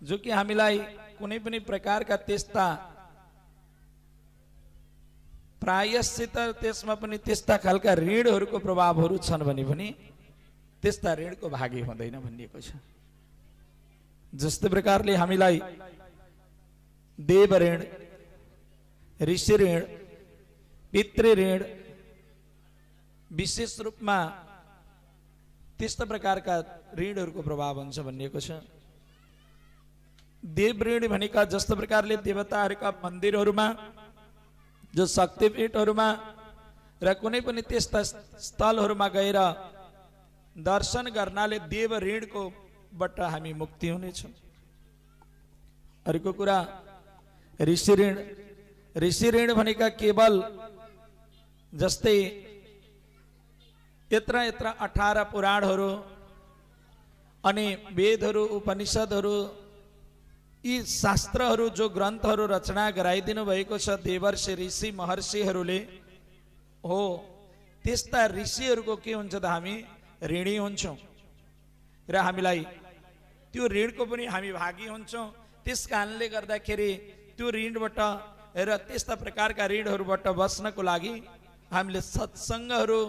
जो कि हामीलाई कुनै पनि प्रकारका त्यस्ता प्रायश्चित त्यसमा पनि त्यस्ता खालका ऋणहरूको प्रभावहरू छन् भने पनि त्यस्ता ऋणको भागी हुँदैन भनिएको छ। जस्तै प्रकारले हामीलाई देव ऋण, ऋषि ऋण, पितृ ऋण विशेष रूपमा त्यस्ता प्रकारका ऋणहरूको प्रभाव हुन्छ भनिएको छ। देव ऋण भनेका जस्तो प्रकारले देवताहरूका मन्दिरहरूमा, जो शक्तिपीठहरूमा र कुनै पनि त्यस्ता स्थलहरूमा गएर दर्शन गर्नाले देव ऋणको बाट हामी मुक्ति हुनेछौँ। अर्को कुरा ऋषि ऋण। ऋषि ऋण भनेका केवल जस्तै यत्र यत्र 18 पुराणहरू अनि वेदहरू, उपनिषदहरू, यी शास्त्रहरू जो ग्रन्थहरू रचना गराइदिनु भएको छ देवर्षि ऋषि महर्षिहरूले हो, त्यस्ता ऋषिहरूको के हुन्छ त हामी ऋणी हुन्छौँ र हामीलाई त्यो ऋणको पनि हामी भागी हुन्छौँ। त्यस कारणले गर्दाखेरि त्यो ऋणबाट र त्यस्ता प्रकारका ऋणहरूबाट बच्नको लागि हामीले सत्सङ्गहरू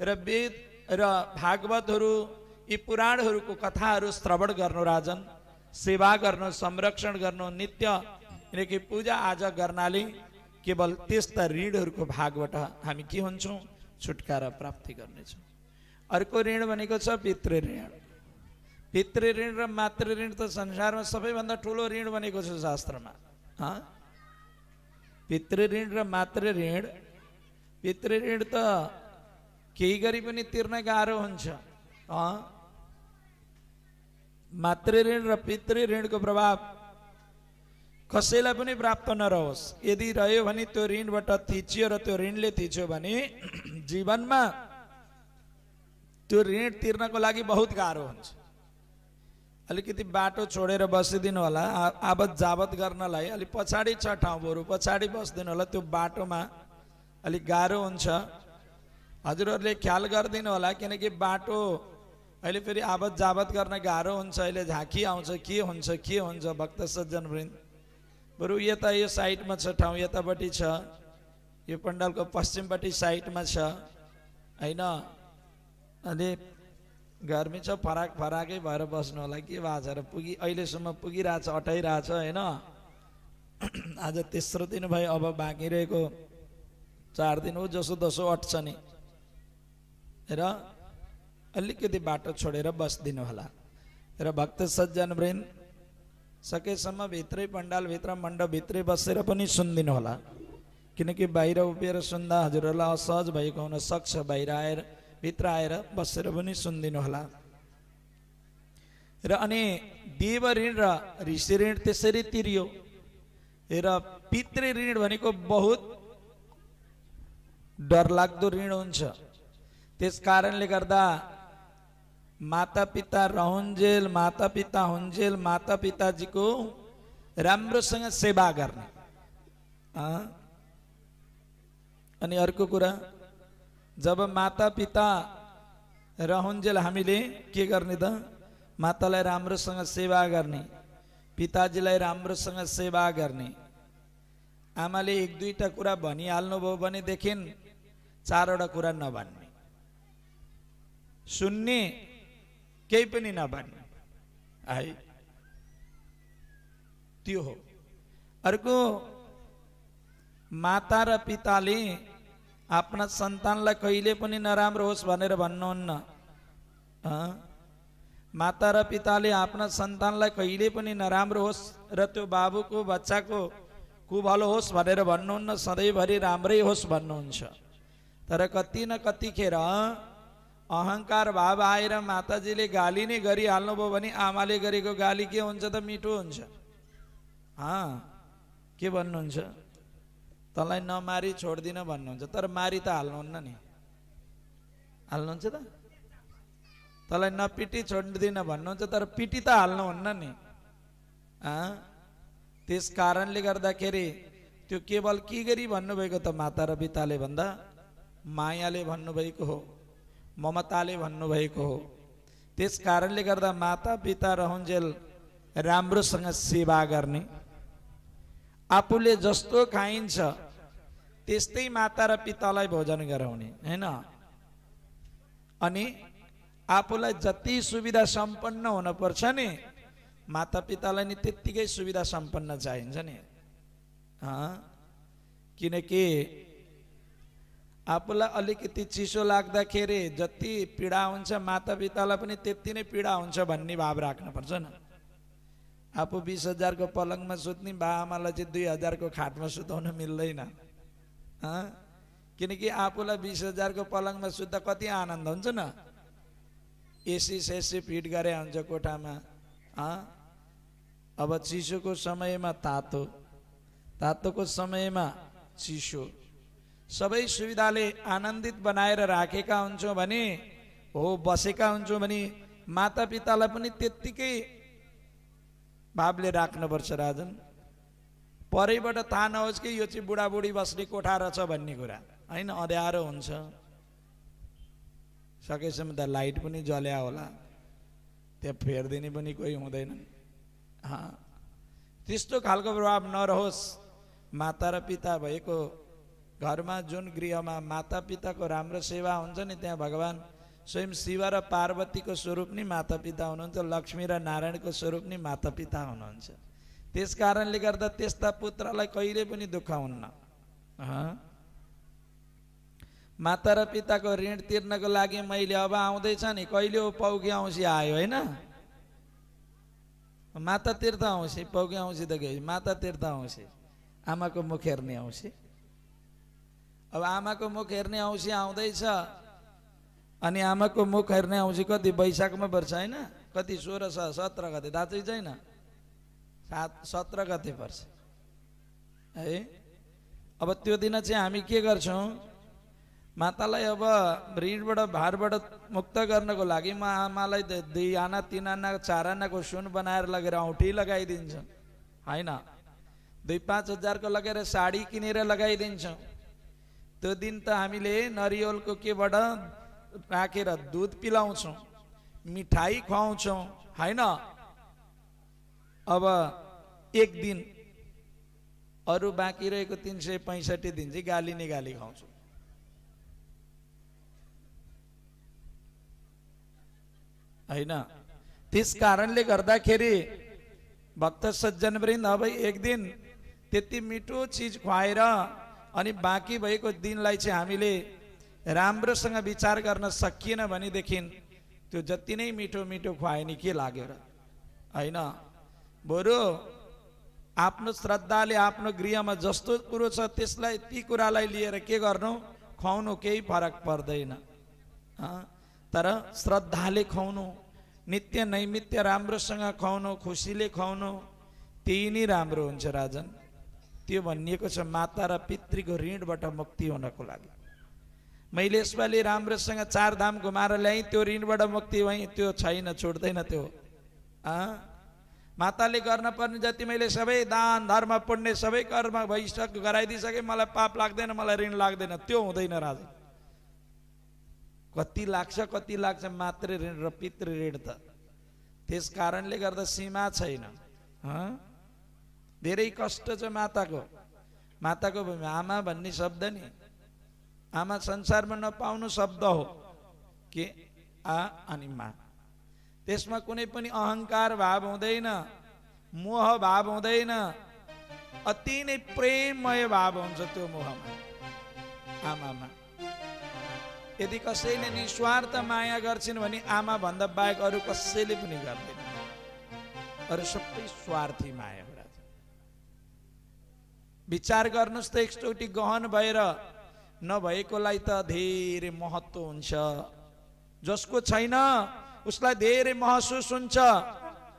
र वेद र भागवतहरू, यी पुराणहरूको कथाहरू श्रवण गर्नु, राजन सेवा गर्नु, संरक्षण गर्नु, नित्य यिनकी पूजा आजा गर्नाले केवल त्यस्ता ऋणहरूको भागबाट हामी के हुन्छौँ, छुटकारा प्राप्ति गर्नेछौँ। अर्को ऋण भनेको छ पितृ ऋण। पितृ ऋण र मातृ ऋण त संसारमा सबैभन्दा ठुलो ऋण भनेको छ शास्त्रमा। पितृ ऋण र मातृ ऋण, पितृ ऋण त केही गरी पनि तिर्न गाह्रो हुन्छ। मातृ ऋण र पितृ ऋणको प्रभाव कसैलाई पनि प्राप्त नरहोस्। यदि रह्यो भने त्यो ऋणबाट थिचियो र त्यो ऋणले थिच्यो भने जीवनमा त्यो ऋण तिर्नको लागि बहुत गाह्रो हुन्छ। अलिकति बाटो छोडेर बसिदिनु होला, आवत जावत गर्नलाई अलि पछाडि छ ठाउँ, बरु पछाडि बसिदिनु होला, त्यो बाटोमा अलिक गाह्रो हुन्छ। हजुरहरूले ख्याल गरिदिनु होला, किनकि बाटो अहिले फेरि आवत जावत गर्न गाह्रो हुन्छ। अहिले झाँकी आउँछ, के हुन्छ भक्त सज्जन वृन्द, बरु यता यो साइडमा छ ठाउँ, यतापट्टि छ, यो पण्डालको पश्चिमपट्टि साइडमा छ होइन। अनि गर्मी छ, फराक फराकै भएर बस्नु होला, के भएको छ र अहिलेसम्म पुगिरहेछ, अटाइरहेछ होइन। आज तेस्रो दिन भयो, अब बाँकी रहेको 4 दिन हो, जसो तसो अट्छ नि र अलिकति बाटो छोडेर बस्दिनु होला। र भक्त सज्जन वृन्द सकेसम्म भित्रै पण्डालभित्र मण्डपभित्रै बसेर पनि सुनिदिनु होला, किनकि बाहिर उभिएर सुन्दा हजुरहरूलाई असहज भएको हुन सक्छ। बाहिर भित्र आएर बसेर पनि सुनिदिनु होला। र अनि देव ऋण र ऋषि ऋण त्यसरी तिरियो। र पितृ ऋण भनेको बहुत डरलाग्दो ऋण हुन्छ। त्यस कारणले गर्दा माता पिता रहन्जेल, माता पिता हुन्जेल, माता पिताजीको राम्रोसँग सेवा गर्ने। अनि अर्को कुरा, जब माता पिता रहन्जेल हामीले के गर्ने त, मातालाई राम्रोसँग सेवा गर्ने, पिताजीलाई राम्रोसँग सेवा गर्ने। आमाले 1-2टा कुरा भनिहाल्नुभयो भनेदेखि 4वटा कुरा नभन्ने, सुन्ने, केही पनि नभन्ने है, त्यो हो। अर्को, माता र पिताले आफ्ना सन्तानलाई कहिले पनि नराम्रो होस् भनेर भन्नुहुन्न। माता र पिताले आफ्ना सन्तानलाई कहिले पनि नराम्रो होस् र त्यो बाबुको बच्चाको कुभलो होस् भनेर भन्नुहुन्न, सधैँभरि राम्रै होस् भन्नुहुन्छ। तर कति न कतिखेर अहङ्कार भाव आएर माताजीले गाली नै गरिहाल्नुभयो भने आमाले गरेको गाली के हुन्छ त, मिठो हुन्छ। के भन्नुहुन्छ, तँलाई नमारी छोड्दिन भन्नुहुन्छ, तर मारी त हाल्नुहुन्न नि, हाल्नुहुन्छ त? तँलाई नपिटी छोड्दिन भन्नुहुन्छ, तर पिटी त हाल्नुहुन्न नि। त्यस कारणले गर्दाखेरि त्यो केवल के गरी भन्नुभएको त, माता र पिताले भन्दा मायाले भन्नुभएको हो, ममताले भन्नुभएको हो। त्यस कारणले गर्दा माता पिता रहन्जेल राम्रोसँग सेवा गर्ने, आफूले जस्तो खाइन्छ त्यस्तै माता र पितालाई भोजन गराउने हैन। अनि आफूलाई जति सुविधा सम्पन्न हुन पर्छ नि माता पितालाई नि त्यतिकै सुविधा सम्पन्न चाहिन्छ नि। किनकि आफूलाई अलिकति चिसो लाग्दाखेरि जति पीडा हुन्छ माता पितालाई पनि त्यति नै पीडा हुन्छ भन्ने भाव राख्नुपर्छ न। आफू 20,000 को पलङमा सुत्ने बा आमालाई चाहिँ 2,000 को खाटमा सुताउन मिल्दैन। किनकि आफूलाई 20,000 को पलङमा सुत्दा कति आनन्द हुन्छ न। एसी सेसी फिट गरे हुन्छ कोठामा। अब चिसोको समयमा तातो, तातोको समयमा चिसो, सबै सुविधाले आनन्दित बनाएर राखेका हुन्छौँ भने हो बसेका हुन्छौँ भने माता पितालाई पनि त्यत्तिकै भावले राख्नुपर्छ राजन। परैबाट थाहा नहोस् कि यो चाहिँ बुढाबुढी बस्ने कोठा रहेछ भन्ने कुरा हैन, अँध्यारो हुन्छ। सकेसम्म त लाइट पनि जल्या होला, त्यहाँ फेरिदिने पनि कोही हुँदैन। त्यस्तो खालको प्रभाव नरहोस्। माता र पिता भएको घरमा जुन गृहमा माता पिताको राम्रो सेवा हुन्छ नि त्यहाँ भगवान स्वयं शिव र पार्वतीको स्वरूप नि माता पिता हुनुहुन्छ, लक्ष्मी र नारायणको स्वरूप नि माता पिता हुनुहुन्छ। त्यस कारणले गर्दा त्यस्ता पुत्रलाई कहिले पनि दुःख हुन्न। माता र पिताको ऋण तिर्नको लागि मैले अब आउँदैछ नि कहिले हो पौगे औँसी आयो हैन। माता तीर्थ औँसी, पौगे औँसी त गयो, माता तीर्थ औँसी, आमाको मुख हेर्ने औँसी। अब आमाको मुख हेर्ने औँसी आउँदैछ अनि आमाको मुख हेर्ने औँसी कति वैशाखमा पर्छ हैन, कति 16-17 गते थाहा चाहिँ छैन, 17 गते पर्छ है। अब त्यो दिन चाहिँ हामी के गर्छौँ, मातालाई अब ऋणबाट भारबाट मुक्त गर्नको लागि म आमालाई 2 आना 3 आना 4 आनाको सुन बनाएर लगेर औँठी लगाइदिन्छ हैन, 2-5 हजार को लगेर साडी किनेर लगाइदिन्छौँ। त्यो दिन त हामीले नरिवलको केबाट राखेर दुध पिलाउँछौँ, मिठाई खुवाउँछौँ हैन। अब एक दिन अरू बाँकी रहेको 365 दिन चाहिँ गाली नै गाली खाउँछौँ हैन। त्यस कारणले गर्दाखेरि भक्त सज्जन वृन्द अब एक दिन त्यति मिठो चिज खुवाएर अनि बाँकी भएको दिनलाई चाहिँ हामीले राम्रोसँग विचार गर्न सकिएन भनेदेखि त्यो जति नै मिठो मिठो खुवाए नि के लाग्यो र हैन। बरु आफ्नो श्रद्धाले आफ्नो गृहमा जस्तो कुरो छ त्यसलाई ती कुरालाई लिएर के गर्नु, खुवाउनु केही फरक पर्दैन। तर श्रद्धाले खुवाउनु, नित्य नैमित्य राम्रोसँग खुवाउनु, खुसीले खुवाउनु, त्यही नै राम्रो हुन्छ राजन। त्यो भनिएको छ माता र पितृको ऋणबाट मुक्ति हुनको लागि। मैले यसपालि राम्रोसँग 4 धाम घुमाएर ल्याएँ, त्यो ऋणबाट मुक्ति भएँ, त्यो छैन, छुट्दैन त्यो। माताले गर्न पर्ने जति मैले सबै दान धर्म पुण्य सबै कर्म गराइदिइसकेँ, मलाई पाप लाग्दैन, मलाई ऋण लाग्दैन, त्यो हुँदैन राजा। कति लाग्छ मातृ ऋण र पितृ ऋण त। त्यस कारणले गर्दा सीमा छैन। धेरै कष्ट छ माताको। माताको आमा भन्ने शब्द नि, आमा संसारमा नपाउनु शब्द हो के आ अनि मा। त्यसमा कुनै पनि अहंकार भाव हुँदैन, मोह भाव हुँदैन, अति नै प्रेममय भाव हुन्छ त्यो मोहमा, आमामा। यदि कसैले निस्वार्थ माया गर्छिन् भने आमा भन्दा बाहेक अरू कसैले पनि गर्दैन। अरू सबै स्वार्थी माया हो। विचार गर्नुस् त एकचोटि गहन भएर नभएकोलाई त धेरै महत्त्व हुन्छ, जसको छैन उसलाई धेरै महसुस हुन्छ,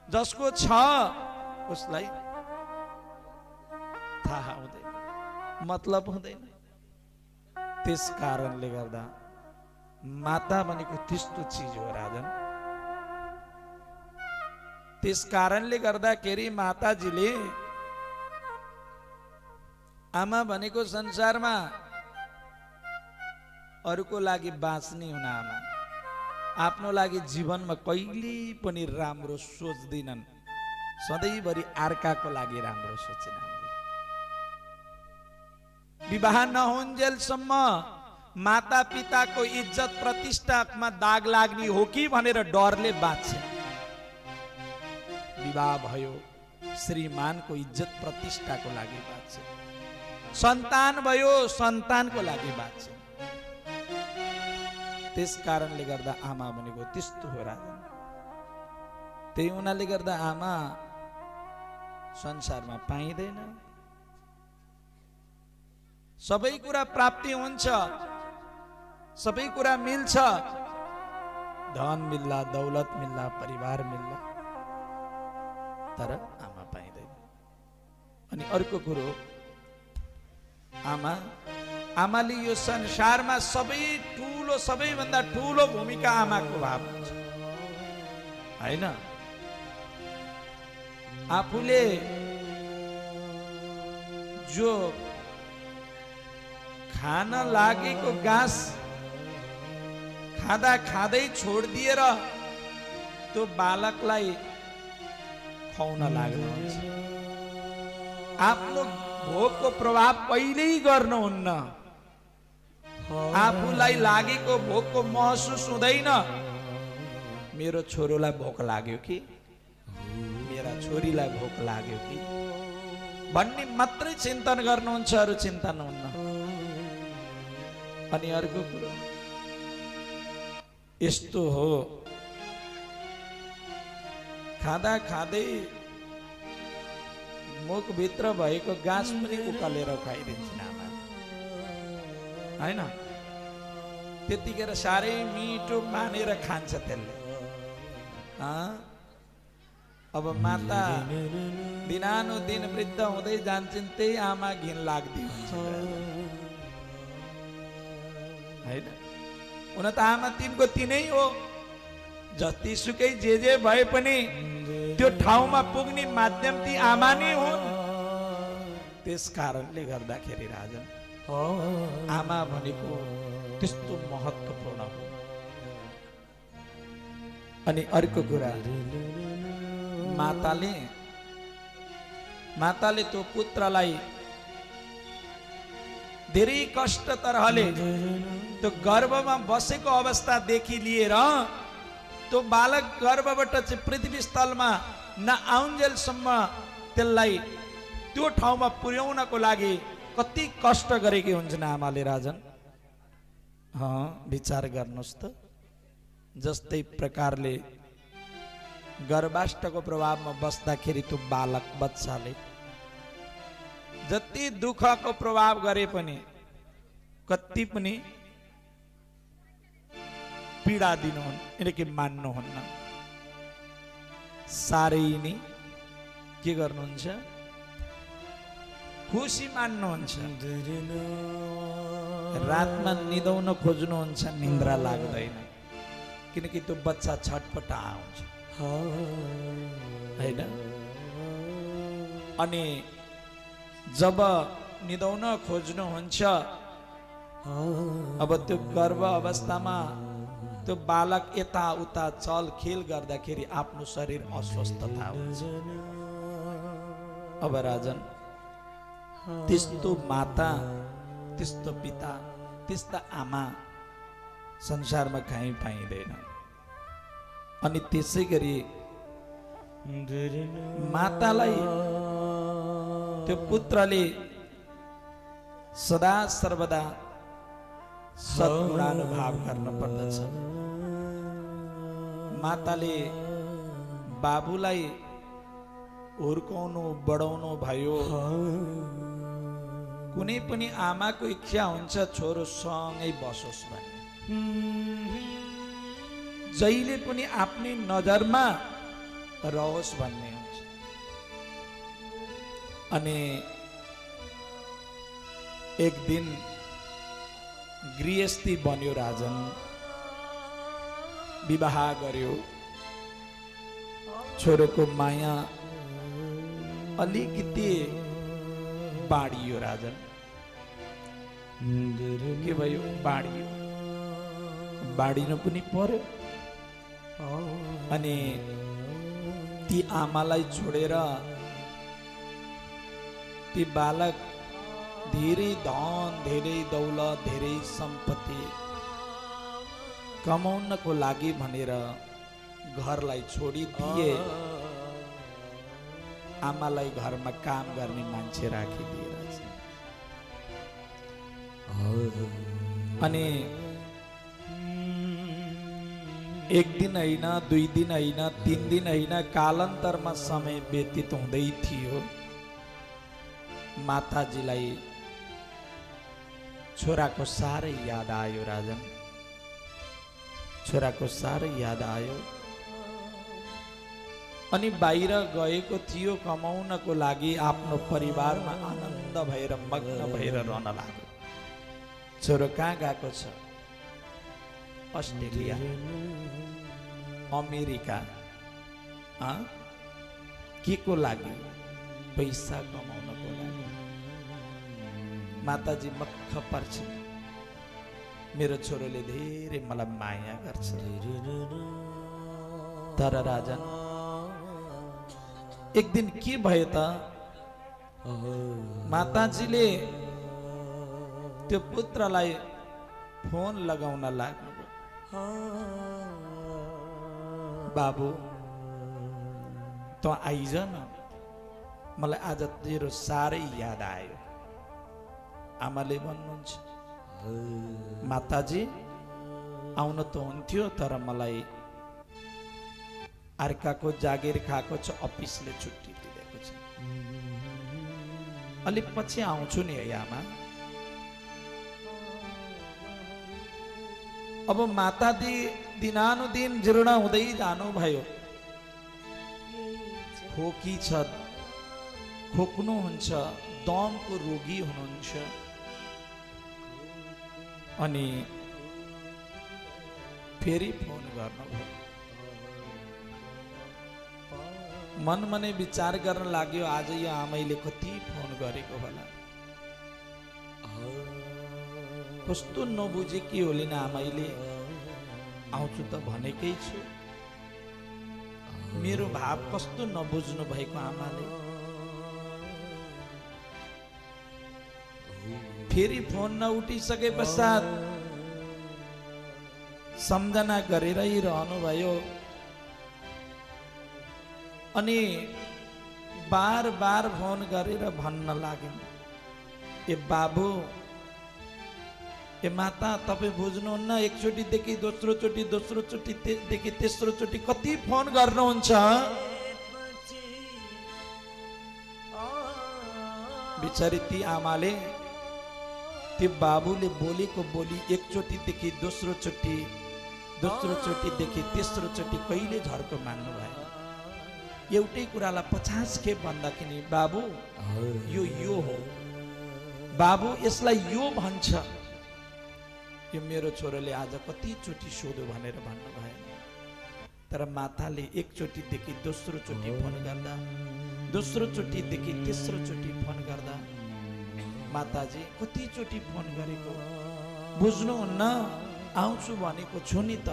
जसको छ उसलाई थाहा हुँदैन, मतलब हुँदैन। त्यस कारणले गर्दा माता भनेको त्यस्तो चिज हो राजन। त्यस कारणले गर्दाखेरि माताजीले आमा भनेको संसारमा अरूको लागि बाँच्ने हुन आमा, आफ्नो लागि जीवनमा कहिले पनि राम्रो सोच्दिनन्, सधैँभरि अर्काको लागि राम्रो सोचिन। विवाह नहुन्जेलसम्म माता पिताको इज्जत प्रतिष्ठामा दाग लाग्ने हो कि भनेर डरले बाँच्छे। विवाह भयो श्रीमानको इज्जत प्रतिष्ठाको लागि बाँच्छे। सन्तान भयो सन्तानको लागि बाँच्छे। त्यस कारणले गर्दा आमा भनेको त्यस्तो हो राजन। त्यही हुनाले गर्दा आमा संसारमा पाइँदैन। सबै कुरा प्राप्ति हुन्छ, सबै कुरा मिल्छ, धन मिल्ला, दौलत मिल्ला, परिवार मिल्ला, तर आमा पाइँदैन। अनि अर्को कुरो, आमाले यो संसारमा सबैभन्दा ठुलो भूमिका आमाको भाव हुन्छ हैन। आफूले जो खान लागेको घाँस खाँदा खाँदै छोडिदिएर त्यो बालकलाई खुवाउन लाग्नुहुन्छ। आफ्नो भोकको प्रभाव पहिल्यै गर्नुहुन्न। आफूलाई लागेको भोकको महसुस हुँदैन। मेरो छोरोलाई भोक लाग्यो कि, मेरा छोरीलाई भोक लाग्यो कि भन्ने मात्रै चिन्तन गर्नुहुन्छ, अरू चिन्तन हुन्न। अनि अर्को कुरो यस्तो हो, खाँदा खाँदै मुखभित्र भएको घाँस पनि उकालेर खाइदिन्छन् आमा हैन। त्यतिखेर साह्रै मिठो मानेर खान्छ त्यसले। अब माता दिनानुदिन वृद्ध हुँदै जान्छन्, त्यही आमा घिन लाग्दी हुन्छ हैन। हुन त आमा तिनको तिनै हो। जतिसुकै जे भए पनि त्यो ठाउँमा पुग्ने माध्यम ती आमा नै हुन्। त्यस कारणले गर्दाखेरि राजन आमा भनेको त्यस्तो महत्त्वपूर्ण हो। अनि अर्को कुरा, माताले त्यो पुत्रलाई धेरै कष्ट तरहले त्यो गर्भमा बसेको अवस्थादेखि लिएर त्यो बालक गर्भबाट चाहिँ पृथ्वी स्थलमा नआउन्जेलसम्म त्यसलाई त्यो ठाउँमा पुर्याउनको लागि कति कष्ट गरेकी हुन्छन् आमाले राजन। विचार गर्नुहोस् त। जस्तै प्रकारले गर्भाष्टको प्रभावमा बस्दाखेरि त्यो बालक बच्चाले जति दुःखको प्रभाव गरे पनि कति पनि पीडा दिनुहुन्न, किनकि मान्नुहुन्न। साह्रै नै के गर्नुहुन्छ, खुसी मान्नुहुन्छ। रातमा निदाउन खोज्नुहुन्छ, निन्द्रा लाग्दैन, किनकि त्यो बच्चा छटपट आउँछ हैन। अनि जब निदाउन खोज्नुहुन्छ, अब त्यो गर्भ अवस्थामा त्यो बालक यताउता चलखेल गर्दाखेरि आफ्नो शरीर अस्वस्थता हुन्छ। अब राजन त्यस्तो माता, त्यस्तो पिता, त्यस्ता आमा संसारमा कहीँ पाइँदैन। अनि त्यसै गरी मातालाई त्यो पुत्रले सदा सर्वदा सद्गुणानुभाव गर्न पर्दछ। माताले बाबुलाई हुर्काउनु बढाउनु भयो। कुनै पनि आमाको इच्छा हुन्छ छोरो सँगै बसोस् भन्ने, जहिले पनि आफ्नै नजरमा रहोस् भन्ने हुन्छ। अनि एक दिन गृहस्थी बन्यो राजन, विवाह गर्यो। छोरोको माया अलिकति बाढियो राजन। के भयो, बाढियो, बाढिनु पनि पर्यो। अनि ती आमालाई छोडेर ती बालक धेरै धन, धेरै दौलत, धेरै सम्पत्ति कमाउनको लागि भनेर घरलाई छोडिदिए। आमालाई घरमा काम गर्ने मान्छे राखिदिएर अनि एक दिन हैन, 2 दिन हैन, 3 दिन हैन, कालान्तरमा समय व्यतीत हुँदै थियो। माताजीलाई छोराको साह्रै याद आयो। राजन, छोराको साह्रै याद आयो अनि बाहिर गएको थियो कमाउनको लागि। आफ्नो परिवारमा आनन्द भएर मग्न भएर रहन लाग्यो। छोरो कहाँ गएको छ? Australia, America. के को लागि? पैसा कमाउनको लागि। माताजी मक्ख पर्छ। मेरो छोरोले धेरै मलाई माया गर्छ। तर राजन, एक दिन के भयो त, माताजीले त्यो पुत्रलाई फोन लगाउन लाग्नुभयो। बाबु त आइज न, मलाई आज तेरो साह्रै याद आयो। आमाले भन्नुहुन्छ, माताजी आउन त हुन्थ्यो, तर मलाई अर्काको जागिर खाएको छ, अफिसले छुट्टी दिएको छ। अलिक पछि आउँछु नि है आमा। अब माता दिनानुदिन जीर्ण हुँदै जानुभयो। खोकी छ, खोक्नुहुन्छ, दमको रोगी हुनुहुन्छ। अनि फेरि फोन गर्नुभयो। मनमनै विचार गर्न लाग्यो, आज यो आमैले कति फोन गरेको होला। कस्तो नबुझेकी होलिन आमैले। आउँछु त भनेकै छु। मेरो भाव कस्तो नबुझ्नु भएको आमाले। फेरि फोन नउठिसके पश्चात सम्झना गरेरै रहनु भयो। अनि बार बार फोन गरेर भन्न लागिन्, ए बाबु, ए माता, तपाईँ बुझ्नुहुन्न, एकचोटिदेखि दोस्रो चोटि, दोस्रो चोटिदेखि तेस्रो चोटि कति फोन गर्नुहुन्छ? बिचारी ती आमाले, ती बाबुले बोलेको बोली एकचोटिदेखि दोस्रो चोटि, दोस्रो चोटिदेखि तेस्रो चोटि कहिले झर्को मान्नु भयो। एउटै कुरालाई 50 खेप भन्दाखेरि, बाबु यो हो, बाबु यसलाई यो भन्छ। यो मेरो छोरोले आज कति चोटि सोध्यो भनेर भन्नु भएन। तर माताले एकचोटिदेखि दोस्रो चोटि फोन गर्दा, दोस्रो चोटिदेखि तेस्रो चोटि फोन गर्दा, माताजी कति चोटि फोन गरेको बुझ्नुहुन्न? आउँछु भनेको छु नि त,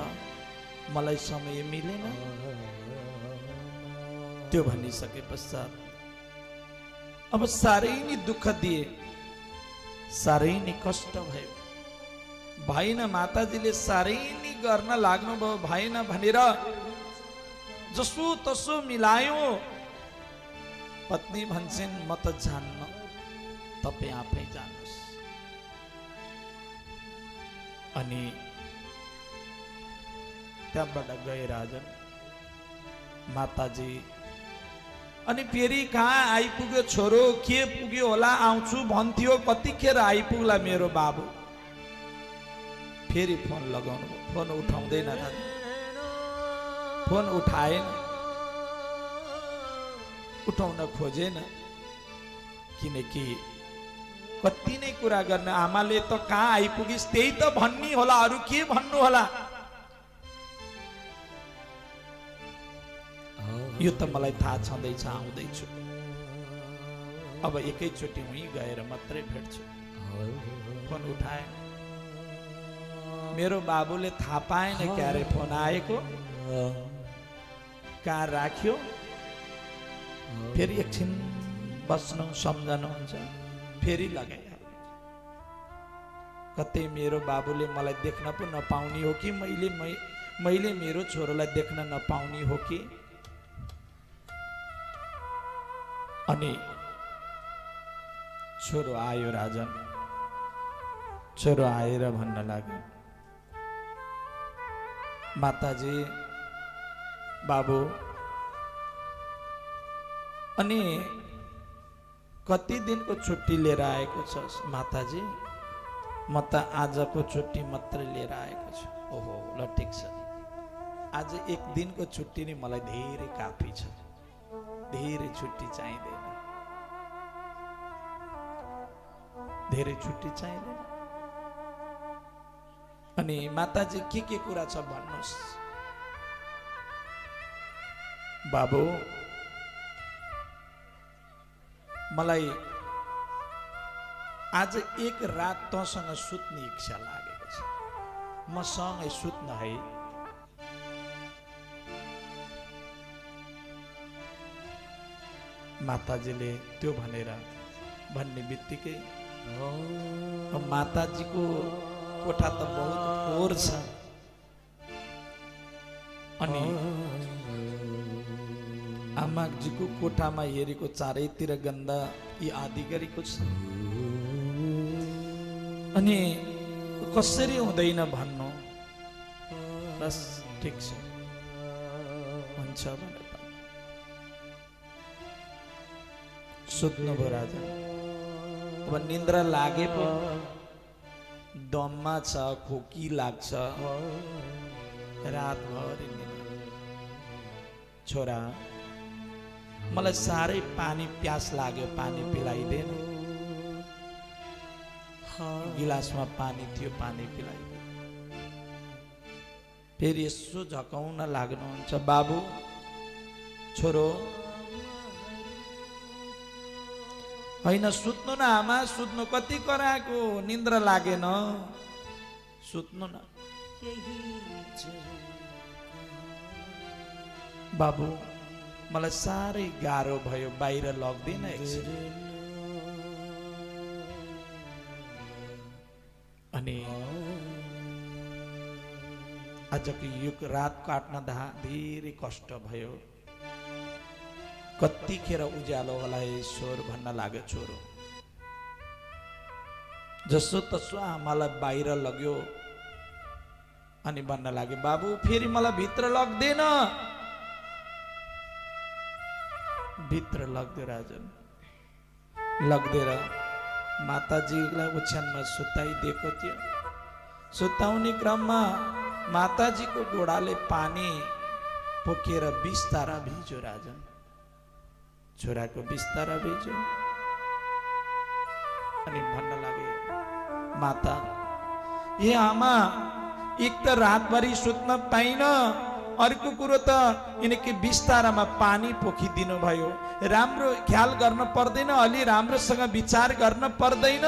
मलाई समय मिलेन। त्यो भनिसके पश्चात अब साह्रै नै दुःख दिए, साह्रै नै कष्ट भयो। भएन, माताजीले साह्रै नै गर्न लाग्नुभयो। भएन भनेर जसो तसो मिलायो। पत्नी भन्छन्, म त जान्न, तपाईँ आफै जानुहोस्। अनि त्यहाँबाट गए राजन। माताजी अनि फेरि कहाँ आइपुग्यो छोरो? के पुग्यो होला? आउँछु भन्थ्यो, कतिखेर आइपुग्ला मेरो बाबु? फेरि फोन लगाउनु, फोन उठाउँदैन राजन। फोन उठाएन, उठाउन खोजेन, किनकि कति नै कुरा गर्न। आमाले त कहाँ आइपुगिस् त्यही त भन्ने होला, अरू के भन्नु होला? यो त मलाई थाहा छँदैछ, आउँदैछु। अब एकैचोटि उहीँ गएर मात्रै भेट्छु। फोन उठाए। मेरो बाबुले थाहा पाएन क्यारे फोन आएको। कहाँ राख्यो फेरि एकछिन बस्नु सम्झनुहुन्छ, फेरि लगाइहाल्नु। कतै मेरो बाबुले मलाई देख्न पो नपाउने हो कि मैले मेरो छोरोलाई देख्न नपाउने हो कि। अनि छोरो आयो राजन, छोरो आएर भन्न लाग्यो, माताजी बाबु अनि कति दिनको छुट्टी लिएर आएको छस्? माताजी म त आजको छुट्टी मात्रै लिएर आएको छु। ओहो ल ठिक छ, आज एक दिनको छुट्टी नै मलाई धेरै काफी छ, धेरै छुट्टी चाहिँदैन, धेरै छुट्टी चाहिँदैन। अनि माताजी के कुरा छ भन्नुहोस्? बाबु मलाई आज एक रात तँसँग सुत्ने इच्छा लागेको छ, मसँगै सुत्न है। माताजीले त्यो भन्ने बित्तिकै माताजीको कोठा त बहुत फोहोर छ, अनि आमाजीको कोठामा हेरेको चारैतिर गन्दा यी आदि गरेको छ। अनि कसरी हुँदैन भन्नु? बस ठिक छ, हुन्छ भनेर सुत्नुभयो राजा। अब निन्द्रा लागे पो दममा छ, खोकी लाग्छ, रातभरि छोरा मलाई साह्रै पानी प्यास लाग्यो, पानी पिलाइदेन। गिलासमा पानी थियो, पानी पिलाइदे। फेरि यसो झकाउन लाग्नुहुन्छ, बाबु छोरो होइन सुत्नु न आमा, सुत्नु, कति कराएको, निन्द्रा लागेन, सुत्नु न। बाबु मलाई साह्रै गाह्रो भयो, बाहिर लग्दिन एकछिन। अनि आजको यो रात काट्न धेरै कष्ट भयो, कतिखेर उज्यालो होला ईश्वर भन्न लाग्यो छोरो। जसो तसो आमालाई बाहिर लग्यो अनि भन्न लाग्यो, बाबु फेरि मलाई भित्र लग्दैन। भित्र लग्दो राजन, लग्देर माताजीलाई ओछ्यानमा सुताइदिएको थियो। सुताउने क्रममा माताजीको गोडाले पानी पोखेर बिस्तारा भिज्यो राजन, छोराको बिस्तारा भिज्यो। अनि भन्न लागे, माता ए आमा, एक त रातभरि सुत्न पाइन, अर्को कुरो त यिनकै बिस्तारामा पानी पोखिदिनु भयो, राम्रो ख्याल गर्न पर्दैन, अलि राम्रोसँग विचार गर्न पर्दैन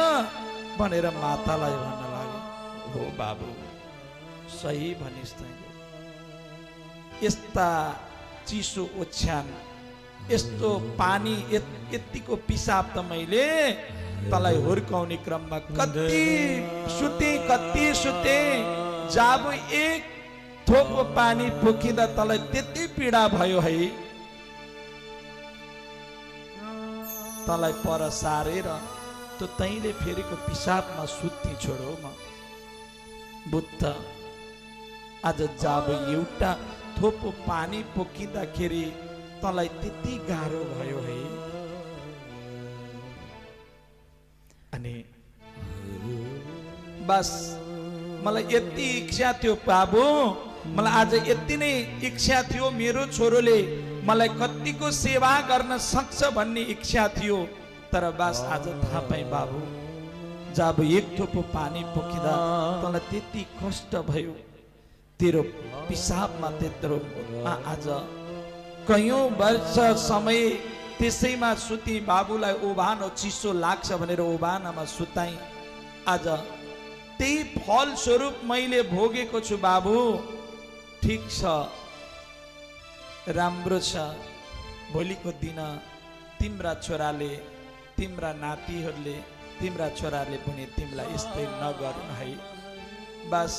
भनेर मातालाई भन्न लाग्यो। हो बाबु सही भनिस् तैँले, यस्ता चिसो ओछ्यान, यस्तो पानी, यतिको पिसाब त मैले तँलाई हुर्काउने क्रममा कति सुते, जब एक थोपो पानी पोखिँदा तँलाई त्यति पीडा भयो है। तँलाई पर सारेर त तैँले फेरिको पिसाबमा सुत्ती छोडो म। बुद्ध आज जब एउटा थोपो पानी पोखिँदाखेरि तँलाई त्यति गाह्रो भयो है। अनि बस मलाई यति इच्छा थियो बाबु, मलाई आज यति नै इच्छा थियो, मेरो छोरोले मलाई कतिको सेवा गर्न सक्छ भन्ने इच्छा थियो। तर बस आज थाहा पाएँ बाबु, जब एक थोपो पानी पोखिँदा तँलाई त्यति कष्ट भयो, तेरो पिसाबमा त्यत्रो आज कयौं वर्ष समय त्यसैमा सुती, बाबुलाई ओभानो चिसो लाग्छ भनेर ओभानामा सुताई। आज त्यही फल स्वरूप मैले भोगेको छु बाबु। ठीक छ, राम्रो छ, भोलिको दिन तिम्रा छोराले तिम्रा नातिहरूले तिम्रा छोराले पनि तिमीलाई यस्तै नगरून् है। बस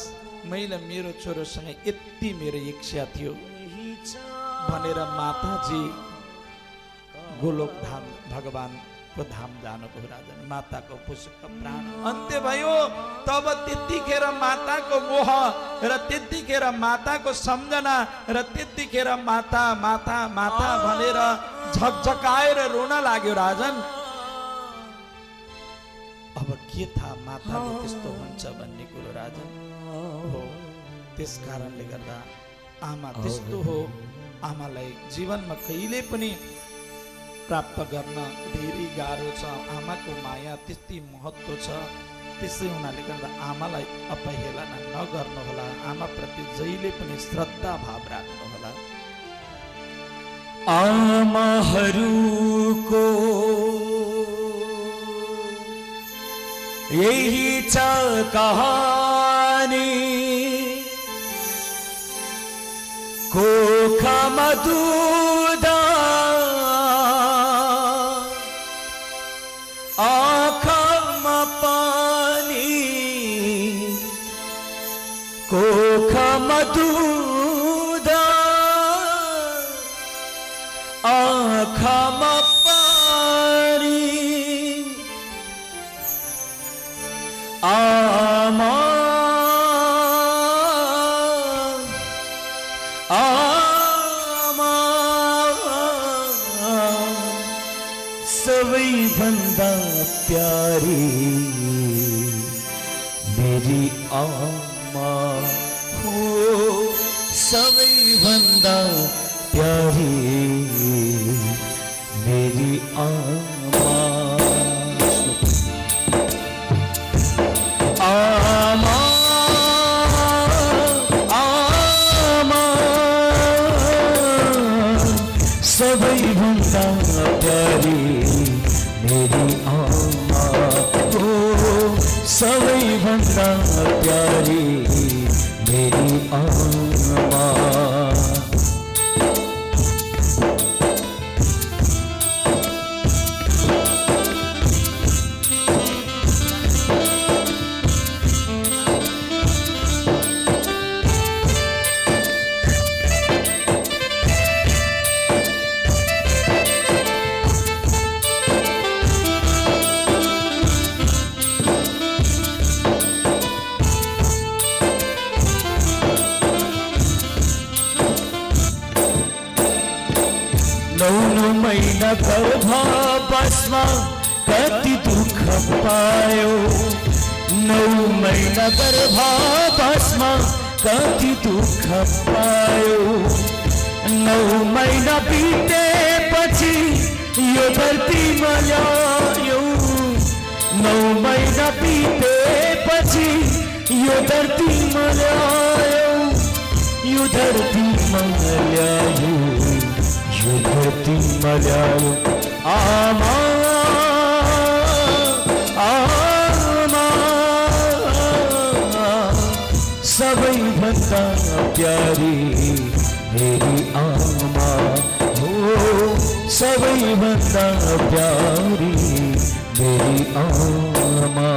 मैले मेरो छोरोसँग यति मेरो इच्छा थियो भनेर माताजी गोलोक धाम भगवानको धाम जानुभयो राजन। माताको पुष्प प्राण अन्त्य भयो। तब त्यतिखेर माताको मोह र त्यतिखेर माताको सम्झना र त्यतिखेर माता माता माता भनेर झकझकाएर रोन लाग्यो राजन। अब के थाहा माताले त्यस्तो हुन्छ भन्ने कुरो राजन हो। त्यस कारणले गर्दा आमा त्यस्तो हो। आमालाई जीवनमा कहिले पनि प्राप्त गर्न धेरै गाह्रो छ। आमाको माया त्यति महत्त्व छ। त्यसै हुनाले गर्दा आमालाई अपहेलना नगर्नुहोला। आमाप्रति जहिले पनि श्रद्धा भाव राख्नुहोला। आमाहरूको यही छ कहानी, कोखामा दूध आँखामा पानी, कोखामा दूध आँखामा पानी। आमा आमा सबैभन्दा प्यारी मेरी आमा हो। सबैभन्दा प्यारी मेरी आमा। आमा आमा सबैभन्दा प्यारी मेरी आमा हो। सबैभन्दा प्यारी मेरी आमा। नौ महिना गर्भावासमा कति दुःख पायो। 9 महिना गर्भावासमा कति दुःख पायो। 9 महिना बितेपछि यो धरतीमा ल्यायो। 9 महिना बितेपछि यो धरतीमा ल्यायो। यो धरतीमा ल्यायो। यो धरतीमा ल्यायो। आमा आमा सबैभन्दा प्यारी मेरी आमा हो। सबैभन्दा प्यारी मेरी आमा।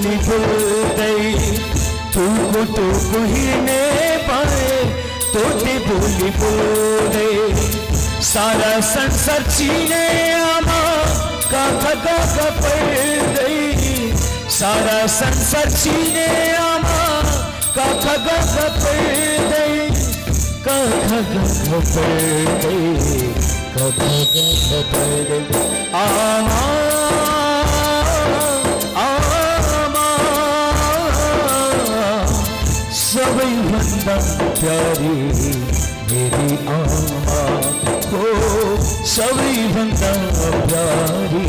बोली बोल्दै तुको तो कोही ने पाए तोते बोली बोल्दै सारा संसार चिने आमा काका काका पढ्दै सारा संसार चिने आमा काका काका पढ्दै काका काका पढ्दै काका काका पढ्दै आमा आमा सबैभन्दा प्यारी मेरी आमा हो सबैभन्दा प्यारी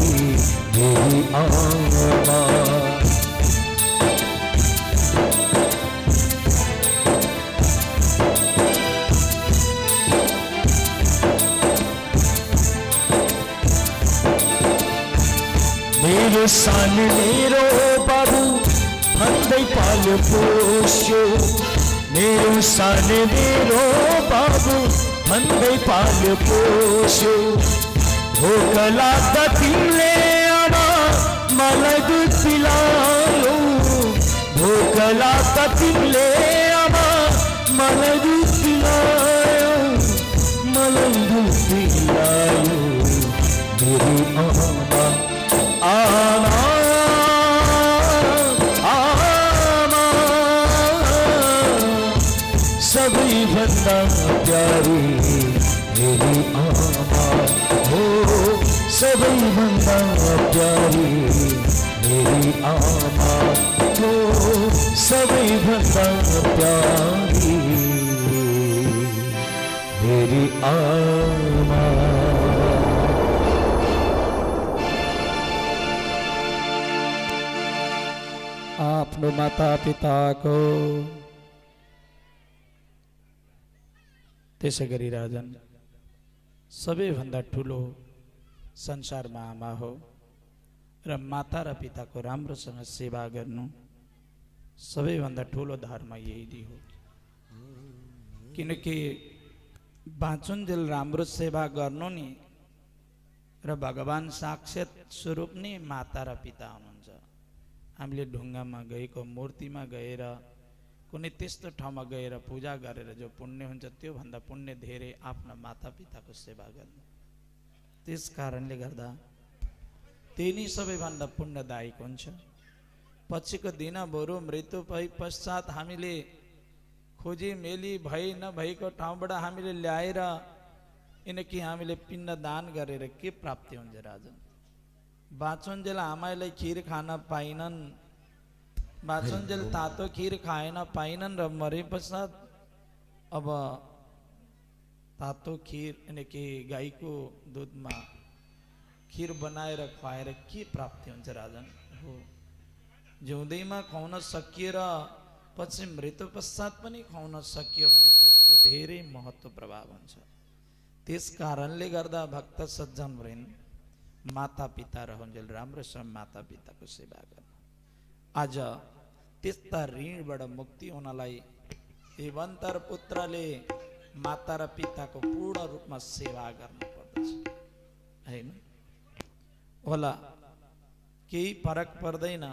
मेरी आमा मेरो सानो मेरो बाबु भन्दै पाल्यो पोस्यो मेरो सानो मेरो बाबु भन्दै पाल्यो पोस्यो भोक लाग्दा तिमीले आमा मलाई दुध पिलायो भोक लाग्दा तिमीले आमा मलाई दुध पिलायो मलाई दुध पिलायो मेरी आमा आमा आमा सबैभन्दा प्यारी मेरी आमा हो सबैभन्दा प्यारी मेरी आमा हो सबैभन्दा प्यारी मेरी आमा आफ्नो माता पिताको त्यसै गरी राजन सबैभन्दा ठुलो संसारमा आमा हो र माता र पिताको राम्रोसँग सेवा गर्नु सबैभन्दा ठुलो धर्म यही हो किनकि बाँचुन्जेल राम्रो सेवा गर्नु नि र भगवान साक्षात स्वरूप नै माता र पिता हुनुहुन्छ हामीले ढुङ्गामा गएको मूर्तिमा गएर कुनै त्यस्तो ठाउँमा गएर पूजा गरेर जो पुण्य हुन्छ त्यो भन्दा पुण्य धेरै आफ्ना माता पिताको सेवा गर्नु त्यस कारणले गर्दा त्यही नै सबैभन्दा पुण्यदायक हुन्छ पछिको दिन बरु मृत्यु भए पश्चात हामीले खोजी मेली भई नभएको ठाउँबाट हामीले ल्याएर किनकि हामीले पिण्ड दान गरेर के प्राप्ति हुन्छ राजन बाँचुन्जेल आमालाई खीर खान पाइनन् बाँचुन्जेल तातो खीर खाएन पाइनन् र मरे पश्चात अब तातो खीर किनकि गाईको दुधमा खीर बनाएर खुवाएर के प्राप्ति हुन्छ राजन हो जिउँदैमा खुवाउन सकिएर पछि मृत्यु पश्चात पनि खुवाउन सकियो भने त्यसको धेरै महत्त्व प्रभाव हुन्छ त्यस कारणले गर्दा भक्त सज्जन वृन्द माता पिता रहन्जेल राम्रोसँग माता पिताको सेवा गर्नु आज त्यस्ता ऋणबाट मुक्ति हुनलाई देवन्तर पुत्रले माता र पिताको पूर्ण रूपमा सेवा गर्नु पर्दछ हैन होला केही फरक पर्दैन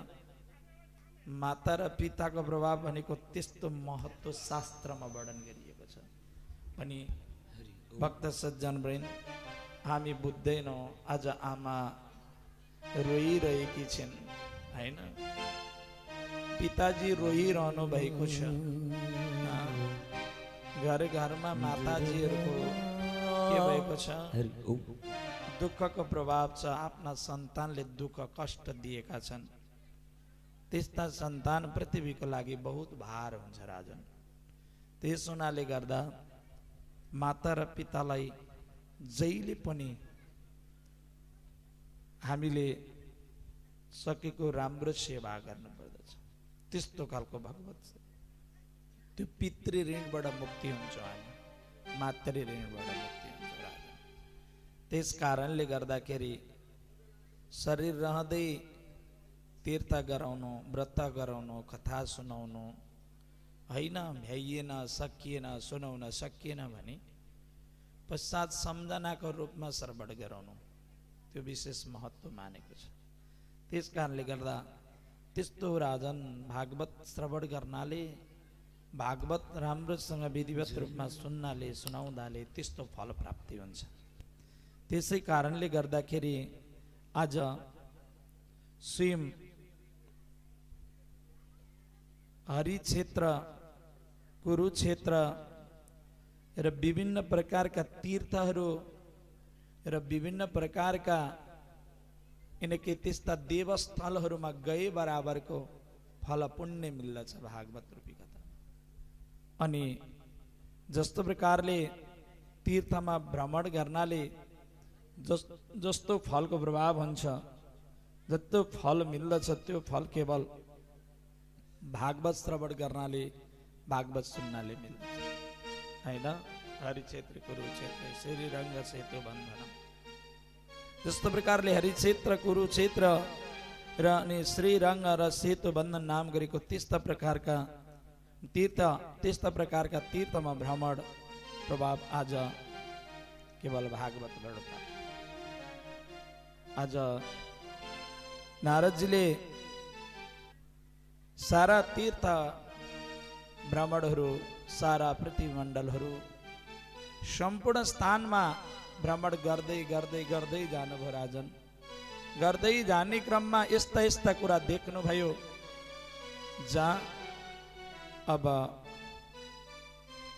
माता र पिताको प्रभाव भनेको त्यस्तो महत्त्व शास्त्रमा वर्णन गरिएको छ पनि भक्त सज्जन वृन्द हामी बुझ्दैनौँ आज आमा रोइरहेकी छिन् हैन पिताजी रोइरहनु भएको छ घर घरमा माताजीहरूको के भएको छ दुःखको प्रभाव छ आफ्ना सन्तानले दुःख कष्ट दिएका छन् त्यस्ता सन्तान पृथ्वीको लागि बहुत भार हुन्छ राजन त्यस हुनाले गर्दा माता र पितालाई जहिले पनि हामीले सकेको राम्रो सेवा गर्नु पर्दछ त्यस्तो खालको भगवत त्यो पितृ ऋणबाट मुक्ति हुन्छ हामी मातृ ऋणबाट मुक्ति हुन्छ राजन त्यस कारणले गर्दाखेरि शरीर रहँदै तीर्थ गराउनु व्रत गराउनु कथा सुनाउनु होइन भ्याइएन सकिएन सुनाउन सकिएन भने पश्चात सम्झनाको रूपमा श्रवण गराउनु त्यो विशेष महत्त्व मानेको छ त्यस कारणले गर्दा त्यस्तो राजन भागवत श्रवण गर्नाले भागवत राम्रोसँग विधिवत रूपमा सुन्नाले सुनाउँदाले त्यस्तो फल प्राप्ति हुन्छ। त्यसै कारणले गर्दाखेरि आज स्वयं हरिक्षेत्र कुरुक्षेत्र र विभिन्न प्रकारका तीर्थहरू र विभिन्न प्रकारका यिनके त्यस्ता देवस्थलहरूमा गए बराबरको फल पुण्य मिल्दछ भागवत रूपी कथा। अनि जस्तो प्रकारले तीर्थमा भ्रमण गर्नाले जस्तो फलको प्रभाव हुन्छ, जस्तो फल मिल्दछ त्यो फल केवल भागवत श्रवण गर्नाले भागवत सुन्नाले मिल्दछ हैन। हरिक्षेत्र कुरुक्षेत्र श्री रंग सेतु बन्धन, जस्तो प्रकारले हरिक्षेत्र कुरुक्षेत्र र अनि श्री रंग र सेतु बन्धन नाम गरेको त्यस्ता प्रकारका तीर्थमा भ्रमण प्रभाव आज केवल भागवतबाट प्राप्त। आज नारदजीले सारा तीर्थ भ्रमणहरू, सारा पृथ्वीमण्डलहरू, सम्पूर्ण स्थानमा भ्रमण गर्दै गर्दै गर्दै जानुभयो राजन। गर्दै जाने क्रममा यस्ता यस्ता कुरा देख्नुभयो जहाँ अब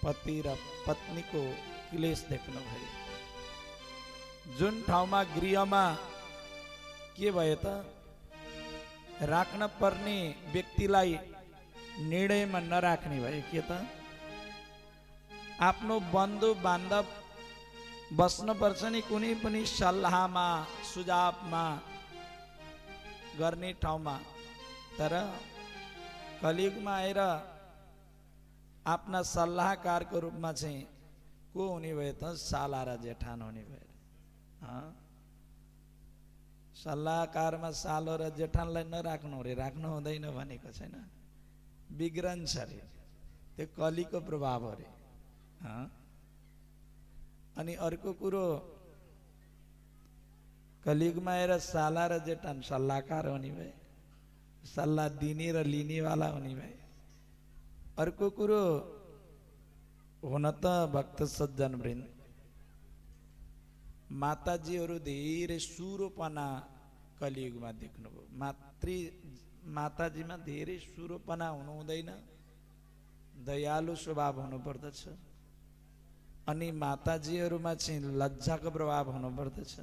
पति र पत्नीको क्लेश देख्नुभयो। जुन ठाउँमा गृहमा के भयो त राख्न पर्ने व्यक्तिलाई निर्णयमा नराख्ने भयो। के त आफ्नो बन्धु बान्धव बस्न पर्छ नि कुनै पनि सल्लाहमा सुझावमा गर्ने ठाउँमा, तर कलियुगमा आएर आफ्ना सल्लाहकारको रूपमा चाहिँ को हुने भयो त साला र जेठान हुने भयो। सल्लाहकारमा सालो र जेठानलाई नराख्नु रे, राख्नु हुँदैन भनेको छैन, बिग्रन्छ रे, त्यो कलीको प्रभाव हो रे। अनि अर्को कुरो कलियुगमा आएर साला र जेठान सल्लाहकार हुने भए, सल्लाह दिने र लिनेवाला हुने भए। अर्को कुरो हुन त भक्त सज्जन वृन्द माताजीहरू धेरै सुरोपना कलियुगमा देख्नुभयो। माताजीमा धेरै सुरोपना हुनु हुँदैन, दयालु स्वभाव हुनुपर्दछ। अनि माताजीहरूमा चाहिँ लज्जाको प्रभाव हुनुपर्दछ।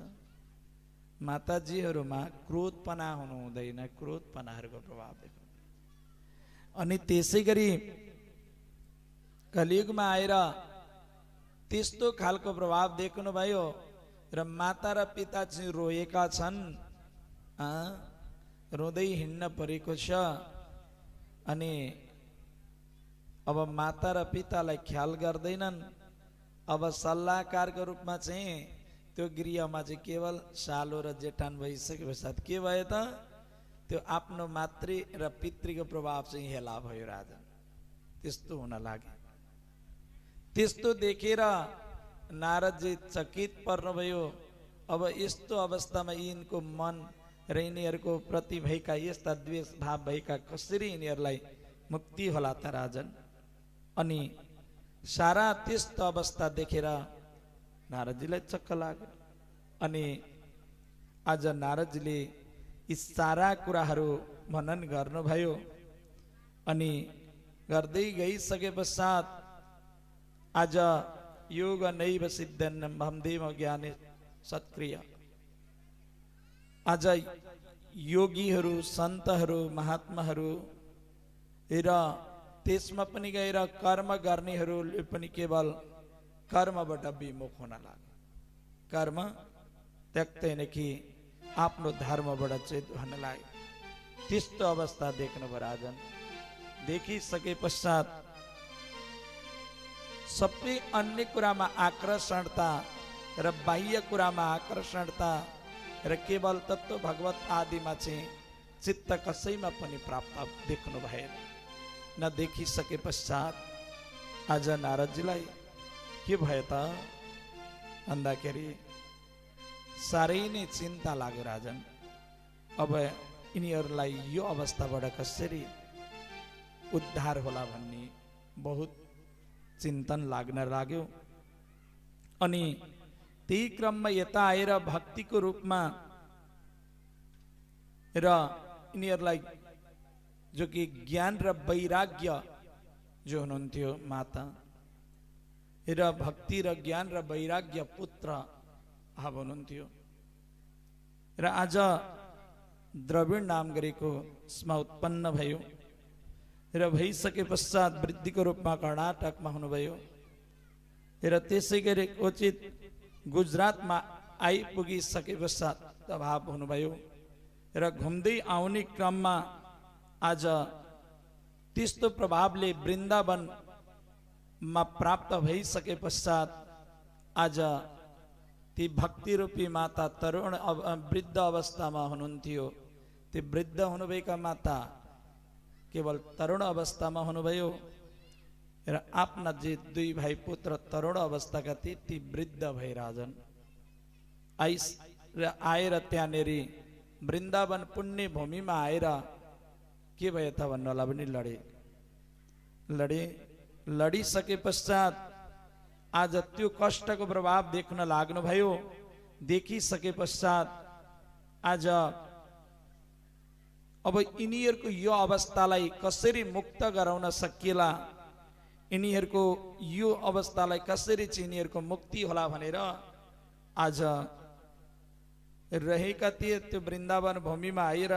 माताजीहरूमा क्रोधपना हुनु हुँदैन, क्रोधपनाहरूको प्रभाव देख्नु। अनि त्यसै गरी कलियुगमा आएर त्यस्तो खालको प्रभाव देख्नुभयो र माता र पिता चाहिँ रोएका छन्, रोँदै हिँड्न परेको छ। अनि अब माता र पितालाई ख्याल गर्दैनन्। अब सल्लाहकारको रूपमा चाहिँ त्यो गृहमा चाहिँ केवल सालो र जेठान भइसके पश्चात के भयो त त्यो आफ्नो मातृ र पितृको प्रभाव चाहिँ हेला भयो राजा। त्यस्तो हुन लाग्यो। त्यस्तो देखेर नारदजी चकित पर्नुभयो। अब यस्तो अवस्थामा यिनको मन र यिनीहरूको प्रति भएका यस्ता द्वेष भाव भएका कसरी यिनीहरूलाई मुक्ति होला त राजन। अनि सारा त्यस्तो अवस्था देखेर नारदजीलाई चक्क लाग्यो। अनि आज नारदजीले यी सारा कुराहरू मनन गर्नुभयो। अनि गर्दै गइसके पश्चात आज योग नैव सिद्धन्नम भमदेव ज्ञाने सत्क्रिय, आज योगीहरू सन्तहरू महात्माहरू र त्यसमा पनि गएर कर्म गर्नेहरूले पनि केवल कर्मबाट विमुख हुन लाग्यो। कर्म त्यक्दैन कि आफ्नो धर्मबाट चाहिँ हुन लाग्यो। त्यस्तो अवस्था देख्नुभयो राजन। देखिसके पश्चात सबै अन्य कुरामा आकर्षणता र बाह्य कुरामा आकर्षणता र केवल तत्त्व भगवत आदिमा चाहिँ चित्त कसैमा पनि प्राप्त देख्नु भएन। नदेखिसके पश्चात आज नारदजीलाई के भयो त भन्दाखेरि साह्रै नै चिन्ता लाग्यो राजन। अब यिनीहरूलाई यो अवस्थाबाट कसरी उद्धार होला भन्ने बहुत चिन्तन लाग्न लाग्यो। अनि त्यही क्रममा यता आएर भक्तिको रूपमा र यिनीहरूलाई जो कि ज्ञान र वैराग्य जो हुनुहुन्थ्यो माता र भक्ति र ज्ञान र वैराग्य पुत्र अब हुनुहुन्थ्यो र आज द्रविड नाम गरेको यसमा उत्पन्न भयो र भइसके पश्चात वृद्धिको रूपमा कर्नाटकमा हुनुभयो र त्यसै गरी उचित गुजरातमा आइपुगिसके पश्चात भाव हुनुभयो र घुम्दै आउने क्रममा आज त्यस्तो प्रभावले वृन्दावनमा प्राप्त भइसके पश्चात आज ती भक्ति रूपी माता तरुण वृद्ध अवस्थामा हुनुहुन्थ्यो। ती वृद्ध हुनुभएका माता केवल तरुण अवस्थामा हुनुभयो र आफ्ना जे दुई भाइ पुत्र तरुण अवस्थाका थिए ती वृद्ध भइराजन आएर त्यहाँनेरि वृन्दावन पुण्य भूमिमा आएर के भयो त भन्नलाई पनि लडिसके पश्चात आज त्यो कष्टको प्रभाव देख्न लाग्नुभयो। देखिसके पश्चात आज अब यिनीहरूको यो अवस्थालाई कसरी मुक्त गराउन सकिएला, यिनीहरूको यो अवस्थालाई कसरी चाहिँ यिनीहरूको मुक्ति होला भनेर आज रहेका थिए। त्यो वृन्दावन भूमिमा आएर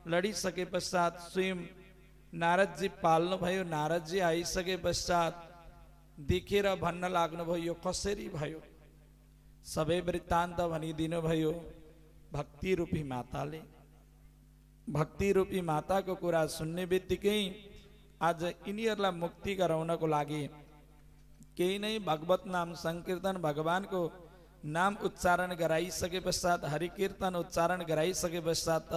लडिसके पश्चात स्वयं नारदजी पाल्नुभयो। नारदजी आइसके पश्चात देखेर भन्न लाग्नुभयो यो कसरी भयो, सबै वृत्तान्त भनिदिनु भयो। भक्ति रूपी माताले, भक्ति रूपी माताको कुरा सुन्ने बित्तिकै आज यिनीहरूलाई मुक्ति गराउनको लागि केही नै भगवत नाम संकीर्तन भगवानको नाम उच्चारण गराइसके पश्चात हरि कीर्तन उच्चारण गराइसके पश्चात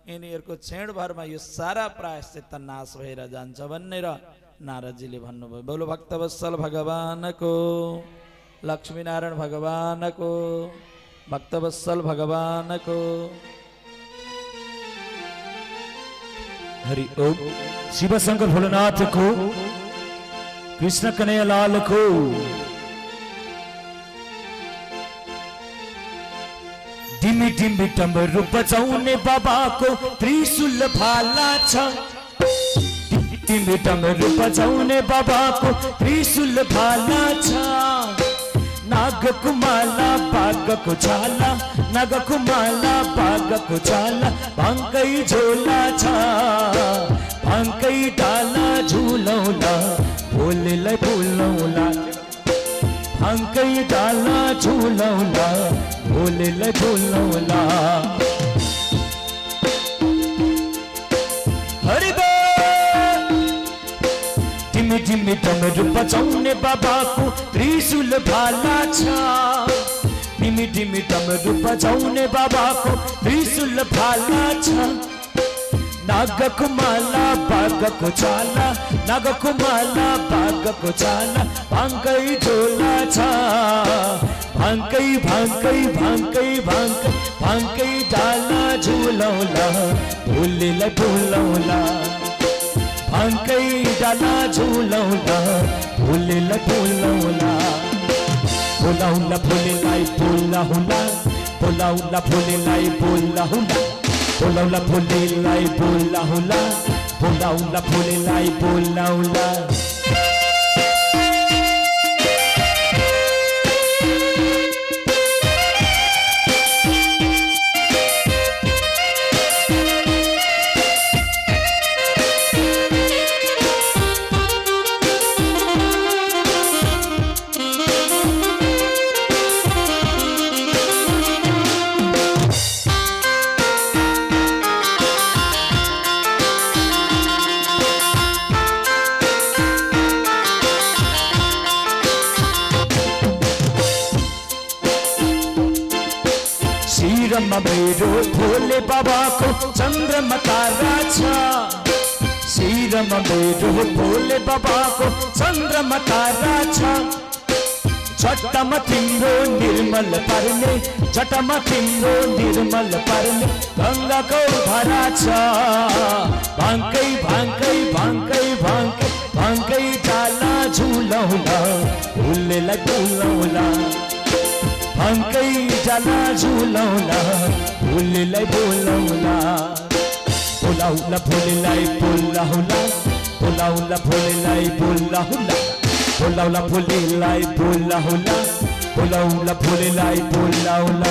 यिनीहरूको क्षणभरमा यो सारा प्रायश्चित नाश भएर जान्छ भनेर नारदजीले भन्नुभयो। बोलो भक्तवत्सल भगवानको, लक्ष्मीनारायण भगवानको, भक्तवत्सल भगवानको। हरि ओम। शिव शंकर भोलेनाथ को, कृष्ण कन्हैया लाल को। डिमी डिमी डमरू बजाउने बाबाको त्रिशूल भाला छ। डिमी डमरू बजाउने बाबाको त्रिशूल भाला छ। नागको माला बाघको छाला, नागको माला बाघको छाला। भाङ्कै झोला छ, भाङ्कै डाला झुलौला, भोलेलाई बोलाउला। भाङ्कै डाला झुलौला, भोलेलाई बोलाउला। हरि टिमी टिमी डमरू बजाउने बाबाको त्रिशूल भाला छ। टिमी टिमी डमरू बजाउने बाबाको त्रिशूल भाला छ। नागको माला बाघको छाला, नागको माला बाघको छाला। भाङ्कै झोला छ, भाङ्कै भाङ्कै भाङ्कै भाङ्कै भाङ्कै डाला झुलौला, भोलेलाई बोलाउला। भाङ्कै डाला झुलौला, भोलेलाई बोलाउला। बोलाउला भोलेलाई बोलाउला, बोलाउला भोलेलाई बोलाउला। बोलाउला भोलेलाई बोलाउला, बोलाउला भोलेलाई बोलाउला। शिरमा मेरो भोले बाबाको चन्द्रमा तारा छ। शिरमा मेरो भोले बाबाको चन्द्रमा तारा छ। जटामा तिम्रो निर्मल पार्ने जटामा तिम्रो निर्मल पार्ने गङ्गाको धारा छ भाङ्कै भाङ्कै भाङ्कै भाङ्कै भाङ्कै जाला झुलाउला फुललाई बोलाउला भाङ्कै जाला झुलाउला फुललाई बोलाउला बोलाउला फुललाई बोलाउला बोलाउला फुललाई बोलाउला बोलाउला फुललाई बोलाउला बोलाउला फुललाई बोलाउला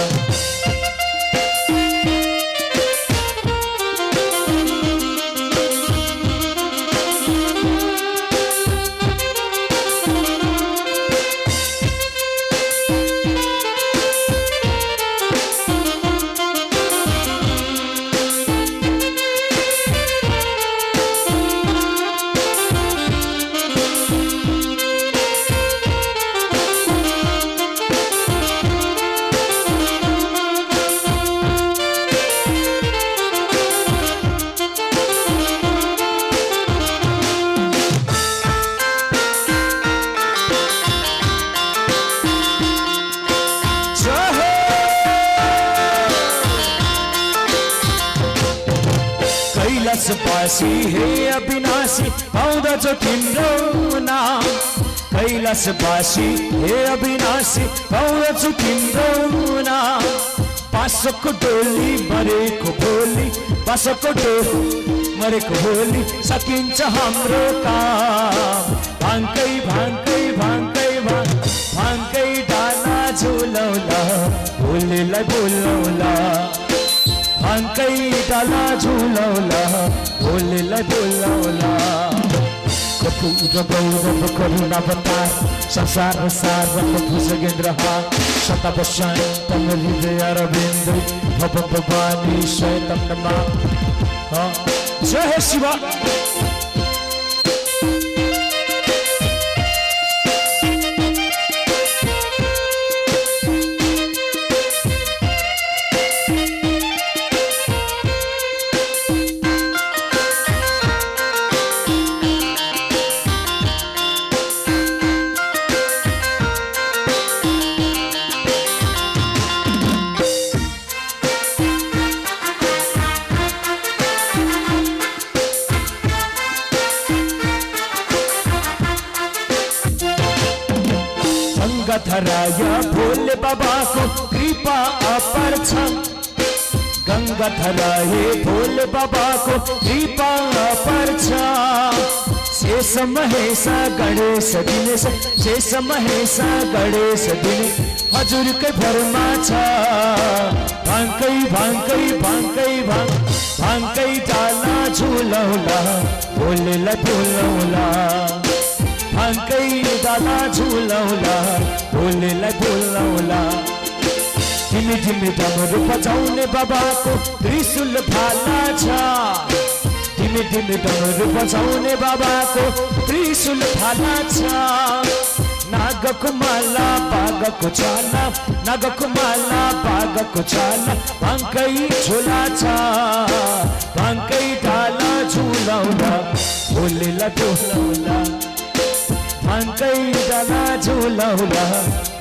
कैलाशवासी हे अविनाशी पाउँदछु तिम्रो नाम कैलाशवासी हे अविनाशी पाउँदछु तिम्रो नाम बाँसको डोली मरेको भोलि बाँसको डोली मरेको भोलि सकिन्छ हाम्रो काम भाङ्कै भाङ्कै भाङ्कै भाङ्कै डाला झुलाउला भोलिलाई बोलाउला भाङ्कै डाला झुलाउला भोलिलाई बोलाउला कपूर गौरव करुणावतार संसार सारको भुजगेन्द्र शतवशान्तम हृदय अरविन्द भव भवानी शयतम नमः जय शिवा गंगाधराय भोले बाबाको कृपा अपार छ गंगाधराय भोले बाबाको कृपा अपार छ शेष महेश गणेश दिनेश शेष महेश गणेश दिनेश हजुरकै भरमा छ भाङ्कै भाङ्कै भाङ्कै भाङ्कै डाला झुलाउला भोलेलाई बोलाउला भाङ्कै डाला झुलाउला भोलेलाई बोलाउला ढिमी ढिमी डमरू बजाउने बाबाको त्रिशूल भाला छ ढिमी ढिमी डमरू बजाउने बाबाको त्रिशूल भाला छ नागको माला बाघको छाला नागको माला बाघको छाला भाङ्कै झोला छ भाङ्कै डाला झुलाउला भोलेलाई बोलाउला भाङ्कै डाला झुलाउला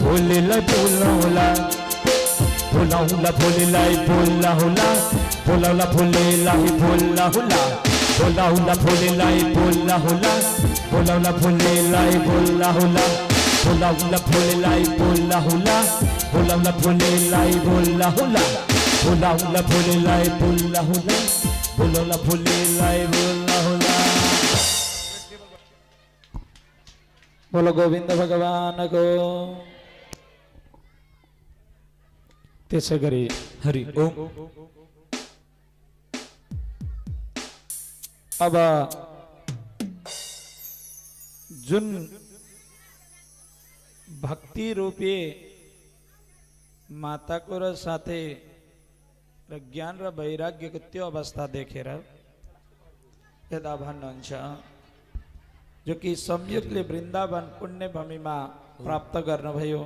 भोलेलाई बोलाउला बोलाउला भोलेलाई बोलाउला बोलाउला भोलेलाई बोलाउला बोलाउला भोलेलाई बोलाउला बोलाउला भोलेलाई बोलाउला बोलाउला भोलेलाई बोलाउला बोलाउला भोलेलाई बोलाउला बोलाउला भोलेलाई बोलाउला बोलाउला भोलेलाई बोलाउला बोलो गोविंद भगवान को त्यसै गरी हरि ओम अब जुन भक्ति रूपी माताको र साथै र ज्ञान र वैराग्यको त्यो अवस्था देखेर यदा भन्नुहुन्छ जो कि संयुक्तले वृन्दावन पुण्य भूमिमा प्राप्त गर्नुभयो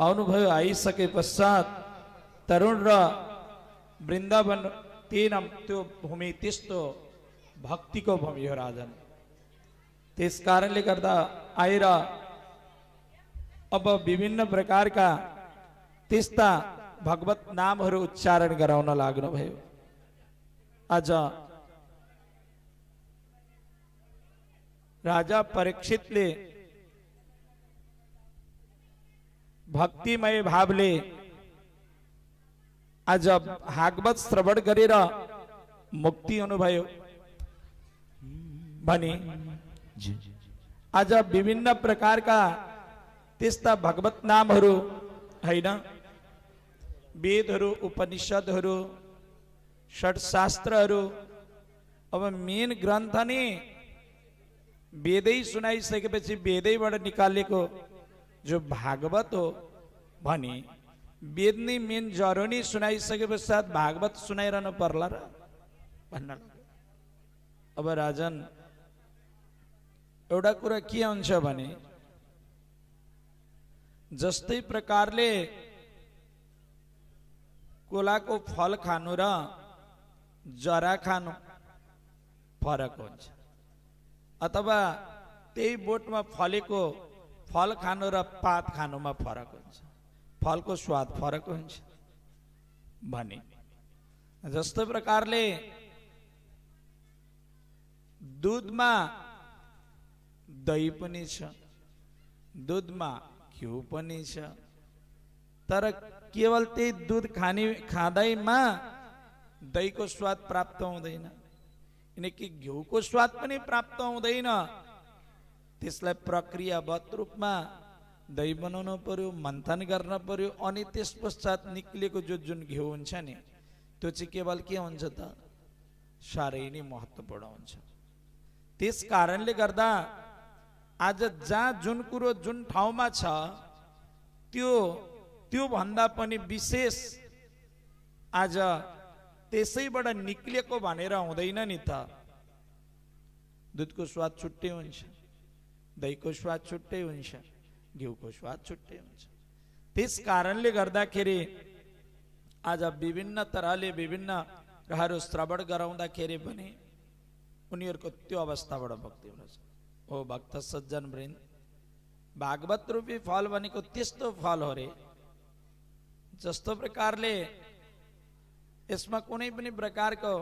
आउनुभयो आइसके पश्चात तरुण र वृन्दावन तीन त्यो भूमि त्यस्तो भक्तिको भूमि हो राजन। त्यस कारणले गर्दा आएर अब विभिन्न प्रकारका त्यस्ता भगवत नामहरू उच्चारण गराउन लाग्नुभयो। आज राजा परीक्षितले भक्तिमय भावले आज भागवत श्रवण गरेर मुक्ति हुनुभयो भनी आज विभिन्न प्रकारका त्यस्ता भगवत नामहरू हैन, वेदहरू, उपनिषदहरू, षट्शास्त्रहरू, अब मेन ग्रन्थ नि वेदै सुनाइसकेपछि वेदैबाट निकालेको जो भागवत हो भनी वेद नै मेन जरो नै सुनाइसके पश्चात भागवत सुनाइरहनु पर्ला र भन्न लाग्यो। अब राजन एउटा कुरा के हुन्छ भने जस्तै प्रकारले कोलाको फल खानु र जरा खानु फरक हुन्छ, अथवा त्यही बोटमा फलेको फल खानु र पात खानुमा फरक हुन्छ, फलको स्वाद फरक हुन्छ भने जस्तो प्रकारले दूधमा दही पनि छ, दूधमा घिउ पनि छ, तर केवल त्यही दूध खाँदैमा दहीको स्वाद प्राप्त हुँदैन, किनकि घिउको स्वाद पनि प्राप्त हुँदैन। त्यसलाई प्रक्रियाबद्ध रूपमा दही बनाउनु पर्यो, मन्थन गर्न पर्यो, अनि त्यस पश्चात निक्लेको जुन घिउ हुन्छ नि त्यो चाहिँ केवल के हुन्छ त साह्रै नै महत्त्वपूर्ण हुन्छ। त्यस कारणले गर्दा आज जहाँ जुन कुरो जुन ठाउँमा छ त्यो भन्दा पनि विशेष आज त्यसैबाट निक्लेको भनेर हुँदैन नि त। दुधको स्वाद छुट्टै हुन्छ, दहीको स्वाद छुट्टै हुन्छ, घिउको स्वाद छुट्टै हुन्छ। त्यस कारणले गर्दाखेरि आज विभिन्न तरहले विभिन्न कुराहरू श्रवण गराउँदाखेरि पनि उनीहरूको त्यो अवस्थाबाट भक्ति हुनुहुन्छ। हो भक्त सज्जन वृन्द, भागवत रूपी फल भनेको त्यस्तो फल हो रे जस्तो प्रकारले यसमा कुनै पनि प्रकारको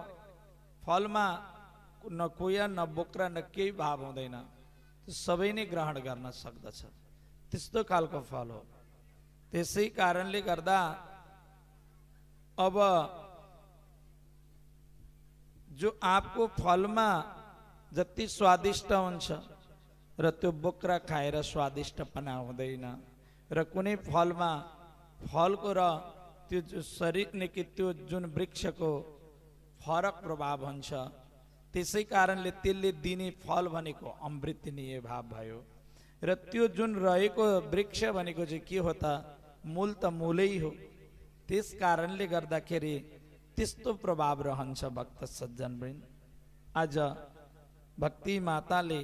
फलमा न कोया न बोक्रा न केही भाव हुँदैन, सबै नै ग्रहण गर्न सक्दछ, त्यस्तो खालको फल हो। त्यसै कारणले गर्दा अब जो आँपको फलमा जति स्वादिष्ट हुन्छ र त्यो बोक्रा खाएर स्वादिष्टपना हुँदैन, र कुनै फलमा फलको र त्यो जो शरीर कि त्यो जुन वृक्षको फरक प्रभाव हुन्छ। त्यसै कारणले त्यसले दिने फल भनेको अमृतनीय भाव भयो, र त्यो जुन रहेको वृक्ष भनेको चाहिँ के हो त मूल त मूलै हो। त्यस कारणले गर्दाखेरि त्यस्तो प्रभाव रहन्छ। भक्त सज्जन वृन्द, आज भक्ति माताले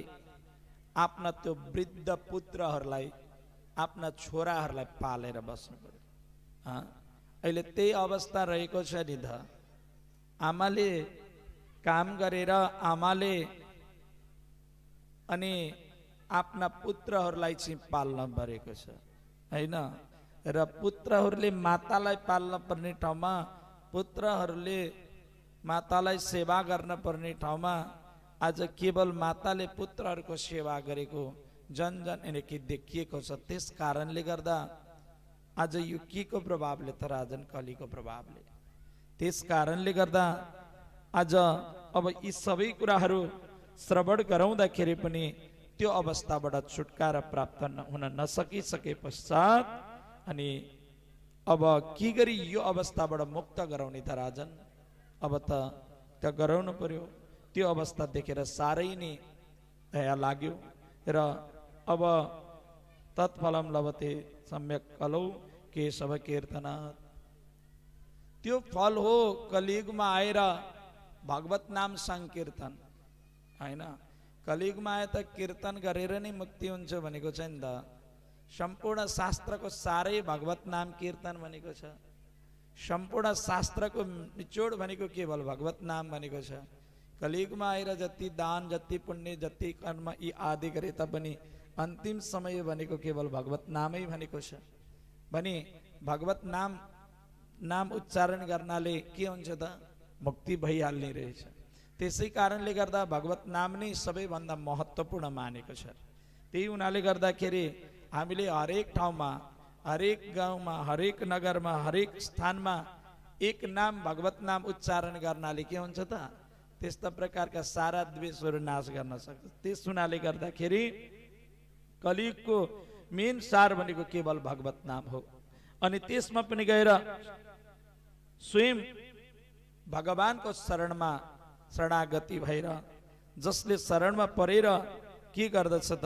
आफ्ना त्यो वृद्ध पुत्रहरूलाई, आफ्ना छोराहरूलाई पालेर बस्नु पर्यो। अहिले त्यही अवस्था रहेको छ नि त। आमाले काम गरेर आमाले अनि आफ्ना पुत्रहरूलाई चाहिँ पाल्न परेको छ हैन, र पुत्रहरूले मातालाई पाल्न पर्ने ठाउँमा, पुत्रहरूले मातालाई सेवा गर्न पर्ने ठाउँमा आज केवल माताले पुत्रहरूको सेवा गरेको जन कि देखिएको छ। त्यस कारणले गर्दा आज यो के को प्रभावले त राजन कलीको प्रभावले। त्यस कारणले गर्दा आज अब यी सबै कुराहरू श्रवण गराउँदाखेरि पनि त्यो अवस्थाबाट छुटकारा प्राप्त हुन नसकिसके पश्चात अनि अब के गरी यो अवस्थाबाट मुक्त गराउने त राजन? अब त गराउनु पर्यो। त्यो अवस्था देखेर साह्रै नै दया लाग्यो र अब तत्फलम लभते सम्यक कलौ केशव कीर्तनात्। त्यो फल हो कलियुगमा आएर भगवत नाम संकीर्तन हैन। कलियुगमा आए त कीर्तन गरेर नै मुक्ति हुन्छ भनेको छ नि त। सम्पूर्ण शास्त्रको सारै भगवत नाम कीर्तन भनेको छ। सम्पूर्ण शास्त्रको निचोड भनेको केवल भगवत नाम भनेको छ। कलियुगमा आएर जति दान जति पुण्य जति कर्म यी आदि गरे तापनि अन्तिम समय भनेको केवल भगवत नामै भनेको छ भने भगवत नाम उच्चारण गर्नाले के हुन्छ त मुक्ति भइहाल्ने रहेछ। त्यसै कारणले गर्दा भगवत नाम नै सबैभन्दा महत्त्वपूर्ण मानेको छ। त्यही हुनाले गर्दाखेरि हामीले हरेक ठाउँमा हरेक गाउँमा हरेक नगरमा हरेक स्थानमा एक नाम भगवत नाम उच्चारण गर्नाले के हुन्छ त त्यस्ता प्रकारका सारा द्वेषहरू नाश गर्न सक्छ। त्यस हुनाले गर्दाखेरि कलियुगको मेन सार भनेको केवल भगवत नाम हो। अनि त्यसमा पनि गएर स्वयं भगवानको शरणमा शरणागति भएर जसले शरणमा परेर के गर्दछ त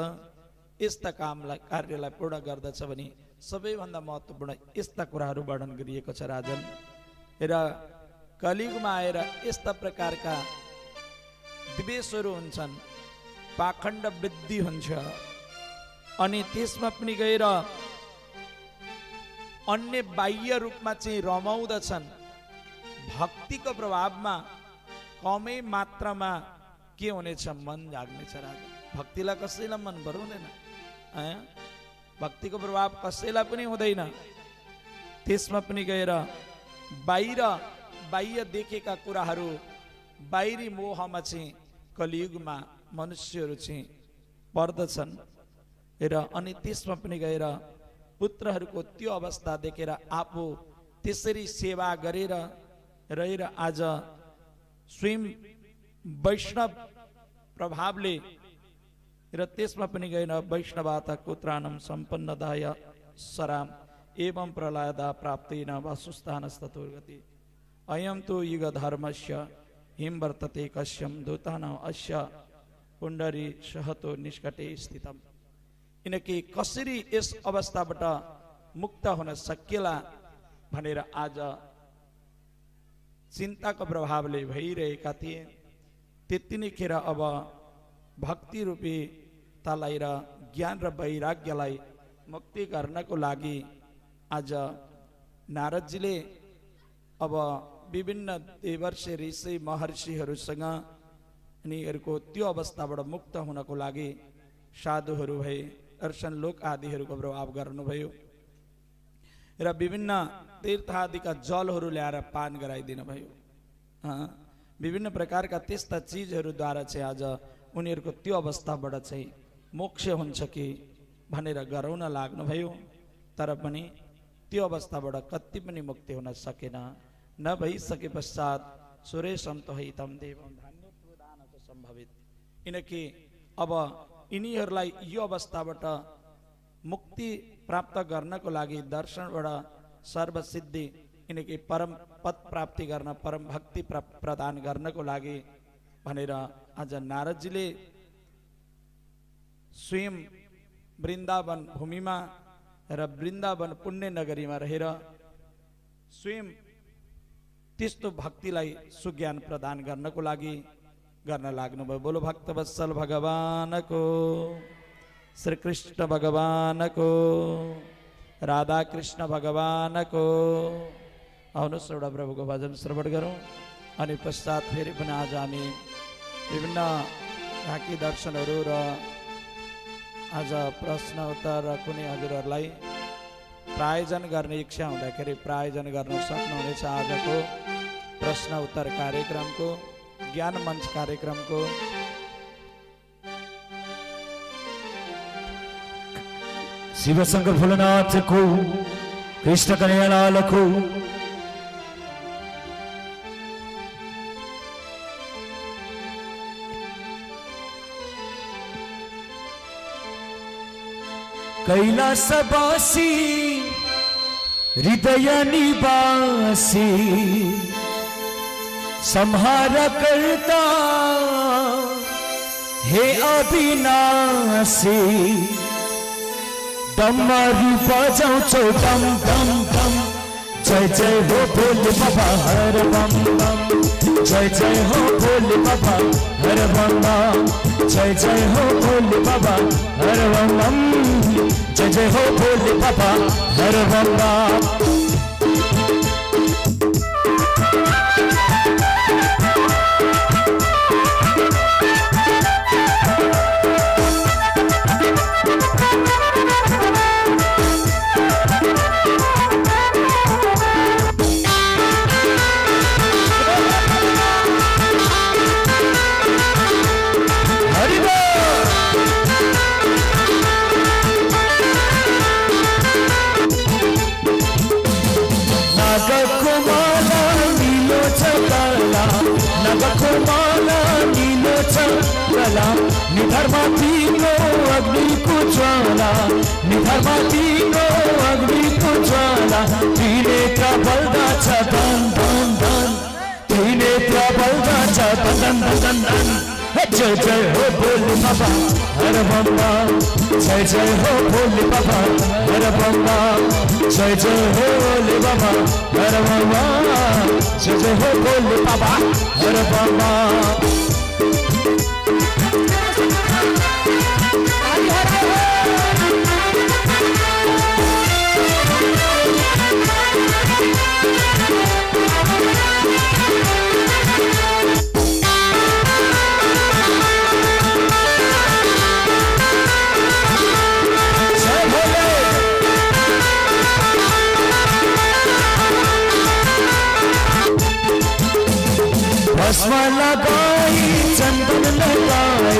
यस्ता कामलाई कार्यलाई पूर्ण गर्दछ भने सबैभन्दा महत्त्वपूर्ण यस्ता कुराहरू वर्णन गरिएको छ राजन। र कलियुगमा आएर यस्ता प्रकारका द्वेषहरू हुन्छन्, पाखण्ड वृद्धि हुन्छ अनि त्यसमा पनि गएर अन्य बाह्य रूपमा चाहिँ रमाउँदछन्। भक्तिको प्रभावमा कमै मात्रामा के हुनेछ मन जाग्नेछ राजा। भक्तिलाई कसैलाई मन भराउँदैन, भक्तिको प्रभाव कसैलाई पनि हुँदैन। त्यसमा पनि गएर बाह्य देखेका कुराहरू बाहिरी मोहमा चाहिँ कलियुगमा मनुष्यहरू चाहिँ पर्दछन्। र अनि त्यसमा पनि गएर पुत्रहरूको त्यो अवस्था देखेर आफू त्यसरी सेवा गरेर रहेर आज स्वयं वैष्णव प्रभावले र त्यसमा पनि गएर वैष्णवाता कुत्राणम सम्पन्नदाय सराम एवं प्रलयदा प्राप्तेन वासुस्थानस्ततोर्गति अयम तो युग धर्मस्य हिम वर्तते कश्यम दूतानां अस्य पुण्डरी सहतो निष्कटे स्थितम। किनकि कसरी यस अवस्थाबाट मुक्त हुन सकिएला भनेर आज चिन्ताको प्रभावले भइरहेका थिए। त्यति नै खेर अब भक्ति रूपी तलाई र ज्ञान र वैराग्यलाई मुक्ति गर्नको लागि आज नारदजीले अब विभिन्न देवर्षि ऋषि महर्षिहरूसँग यिनीहरूको त्यो अवस्थाबाट मुक्त हुनको लागि साधुहरू भए, दर्शन लोक आदिहरूको प्रभाव गर्नुभयो र विभिन्न तीर्थ आदिका जलहरू ल्याएर पान गराइदिनु भयो। विभिन्न प्रकारका त्यस्ता चिजहरूद्वारा चाहिँ आज उनीहरूको त्यो अवस्थाबाट चाहिँ मोक्ष हुन्छ कि भनेर गराउन लाग्नुभयो। तर पनि त्यो अवस्थाबाट कति पनि मुक्ति हुन सकेन। नभइसके पश्चात सुरेशम तो हितम देवम धान्यदान सम्भवित। किनकि अब यिनीहरूलाई यो अवस्थाबाट मुक्ति प्राप्त गर्नको लागि दर्शनबाट सर्वसिद्धि किनकि परम पद प्राप्ति गर्न परम भक्ति प्रदान गर्नको लागि भनेर आज नारदजीले स्वयं वृन्दावन भूमिमा र वृन्दावन पुण्य नगरीमा रहेर स्वयं त्यस्तो भक्तिलाई सुज्ञान प्रदान गर्नको लागि गर्न लाग्नुभयो। बोलो भक्तवत्सल भगवानको, श्री कृष्ण भगवानको, राधा कृष्ण भगवानको। आउनुहोस् एउटा प्रभुको भजन श्रवण गरौँ अनि पश्चात फेरि पनि आज हामी विभिन्न झाँकी दर्शनहरू र आज प्रश्न उत्तर र कुनै हजुरहरूलाई प्रायोजन गर्ने इच्छा हुँदाखेरि प्रायोजन गर्न सक्नुहुनेछ। आजको प्रश्न उत्तर कार्यक्रमको ज्ञान मञ्च कार्यक्रमको शिव शंकर भोलेनाथ को, कृष्ण कन्हैया लाल को, कैलासवासी हृदय निवासी संहार करता हे अविनाशी। डमरू बजाउँछौ डम डम डम, जय जय हो भोले बाबा हर बम बम। जय जय हो भोले बाबा हर बम बम, जय जय हो भोले बाबा हर बम बम। जय जय हो भोले बाबा हर बम बम। ज्वाला निधर्मातीको अग्निको ज्वाला निधर्मातीको अग्निको ज्वाला त्रिनेत्र बल्दछ धन धन धन त्रिनेत्र बल्दछ धन धन धन धन जय जय हो भोले बाबा हर बम बम जय जय हो भोले बाबा हर बम बम जय जय हो भोले बाबा हर बम बम जय जय हो भोले बाबा हर बम बम भस्म लगाई चंदन लगाई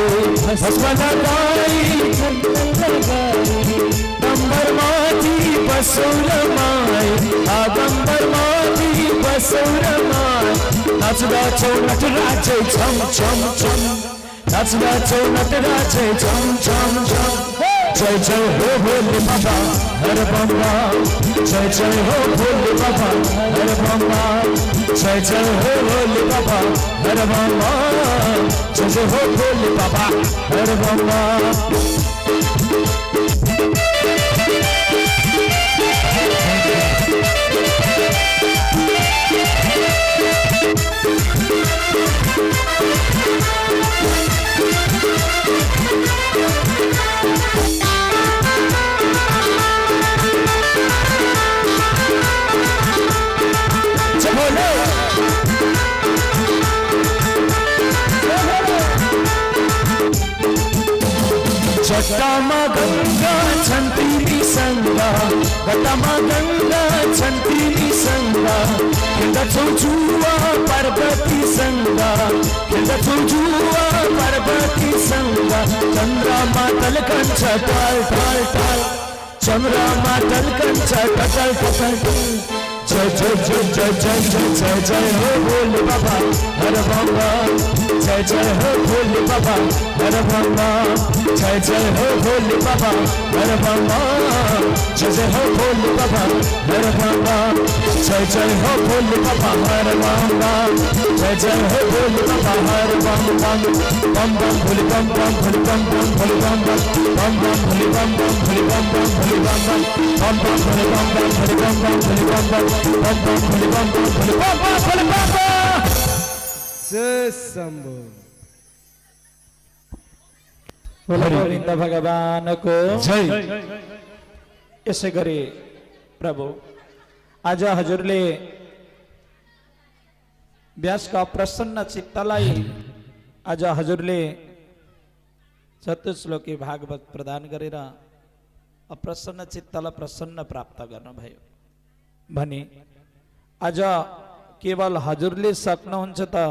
भस्म लगाई चंदन लगाई गंबर माथी बसौर माई आगंबर माथी बसौर माई नाचदा छौ नटराज छम छम छम नाचदा छौ नटराज छम छम छम जय जय हो भोले बाबा हर बम बम जय जय हो भोले बाबा हर बम बम जय जय हो भोले बाबा हर बम बम जय जय हो भोले बाबा हर बम बम जटामा गंगा छंतीनी संगा घटामा गंगा छंतीनी संगा किंदा चौजुआ पार्वती संगा किंदा चौजुआ पार्वती संगा चंद्रा मातल कंच टाल टाल टाल चंद्रा मातल कंच टटल टटल जय जय जय जय जय जय जय जय हो भोले बाबा हर बम बम जय जय हो भोले बाबा हर बम बम जय जय हो भोले बाबा हर बम बम जय जय हो भोले बाबा हर बम बम जय जय हो भोले बाबा हर बम बम जय जय हो भोले बाबा हर बम बम बम बम भोले बम बम भोले बम बम भोले बम बम बम बम भोले बम बम भोले बम बम भोले बम बम बम बम भोले बम बम भोले बम बम भोले बम बम बम बम भोले बम बम भोले बम बम भोले बम बम जय शंभु गोविंद भगवान को जय यसै गरी प्रभु आज हजुरले व्यासका प्रसन्न चित्तलाई आज हजुरले चतुश्लोकी भागवत प्रदान गरेर अप्रसन्न चित्तलाई प्रसन्न प्राप्त गर्नुभयो भने आज केवल हजुरले सक्नुहुन्छ त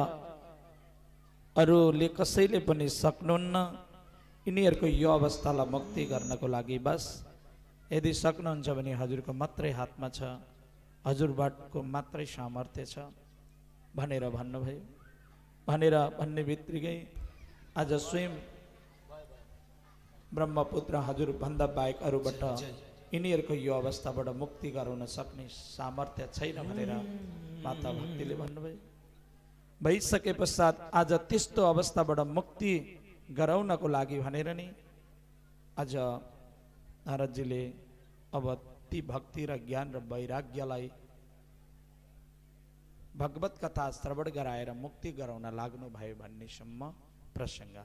अरूले कसैले पनि सक्नुहुन्न यिनीहरूको यो अवस्थालाई मुक्ति गर्नको लागि बस यदि सक्नुहुन्छ भने हजुरको मात्रै हातमा छ हजुरबाटको मात्रै सामर्थ्य छ भनेर भन्नुभयो भनेर भन्ने बित्तिकै आज स्वयं ब्रह्मपुत्र हजुर भन्दा बाहेक अरूबाट यिनीहरूको यो अवस्थाबाट मुक्ति गराउन सक्ने सामर्थ्य छैन भनेर माता भक्तिले भन्नुभयो भइसके पश्चात आज त्यस्तो अवस्थाबाट मुक्ति गराउनको लागि भनेर नि आज नारदजीले अब ती भक्ति र ज्ञान र वैराग्यलाई भगवत कथा श्रवण गराएर मुक्ति गराउन लाग्नु भयो भन्नेसम्म प्रसङ्ग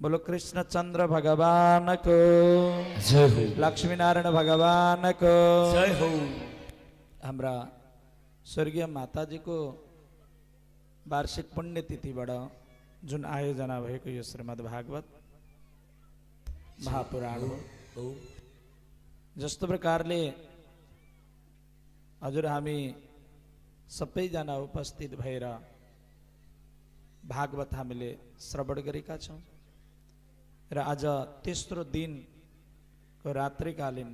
बोलो कृष्णचन्द्र भगवानको जय हो लक्ष्मीनारायण भगवानको जय हो हाम्रा स्वर्गीय माताजीको वार्षिक पुण्यतिथिबाट जुन आयोजना भएको यो श्रीमद् भागवत महापुराण हो जस्तो प्रकारले हजुर हामी सबैजना उपस्थित भएर भागवत हामीले श्रवण गरेका छौँ र आज तेस्रो दिनको रात्रिकालीन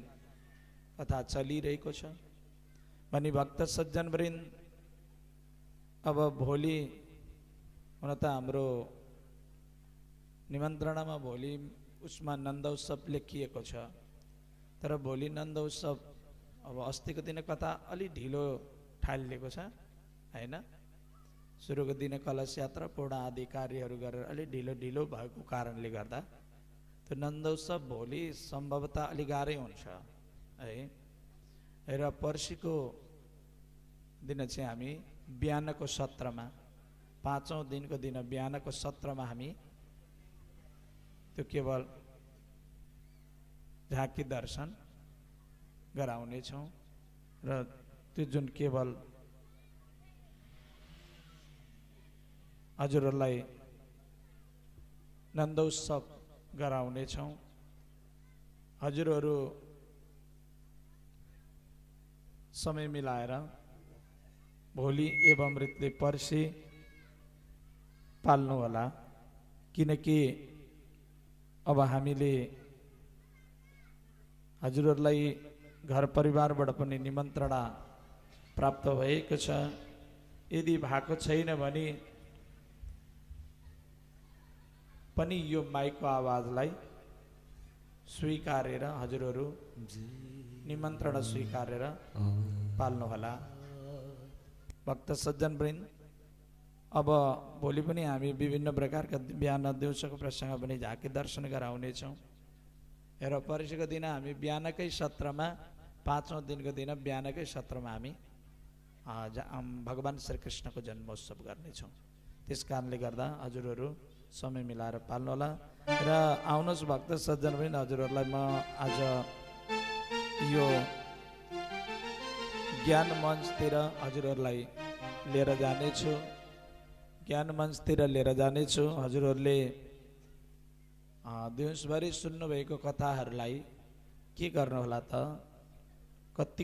कथा चलिरहेको छ भनी भक्त सज्जनवृन्द अब भोलि हुन त हाम्रो निमन्त्रणामा भोलि उसमा नन्द उत्सव लेखिएको छ, तर भोलि नन्द उत्सव अब अस्तिको दिन कथा अलि ढिलो ठालिएको छ होइन। सुरुको दिन कलश यात्रा पूर्ण आदि कार्यहरू गरेर अलि ढिलो ढिलो भएको कारणले गर्दा त्यो नन्द उत्सव भोलि सम्भवतः अलि गाह्रै हुन्छ है। र पर्सिको दिन चाहिँ हामी बिहानको सत्रमा, 5औं दिनको दिन बिहानको सत्रमा हामी त्यो केवल झाँकी दर्शन गराउनेछौँ र त्यो जुन केवल हजुरहरूलाई नन्दोत्सव गराउनेछौँ। हजुरहरू समय मिलाएर भोलि एवं मृतले पर्सि पाल्नु होला, किनकि अब हामीले हजुरहरूलाई घर परिवारबाट पनि निमन्त्रणा प्राप्त भएको छ। यदि भएको छैन भने पनि यो माइकको आवाजलाई स्वीकारेर हजुरहरू निमन्त्रणा स्वीकारेर पाल्नुहोला। भक्त सज्जन वृन्द, अब भोलि पनि हामी विभिन्न प्रकारका बिहान दिउँसोको प्रसङ्ग पनि झाँकी दर्शन गराउनेछौँ। र पर्सिको दिन हामी बिहानकै सत्रमा, 5औं दिनको दिन बिहानकै सत्रमा हामी भगवान् श्रीकृष्णको जन्मोत्सव गर्नेछौँ। त्यस कारणले गर्दा हजुरहरू समय मिलाएर पाल्नुहोला। र आउनुहोस् भक्त सज्जन पनि हजुरहरूलाई म आज यो ज्ञान मञ्चतिर हजुरहरूलाई लिएर जानेछु। ज्ञान मञ्चतिर लिएर जानेछु। हजुरहरूले दिउँसभरि सुन्नुभएको कथाहरूलाई के गर्नुहोला त, कति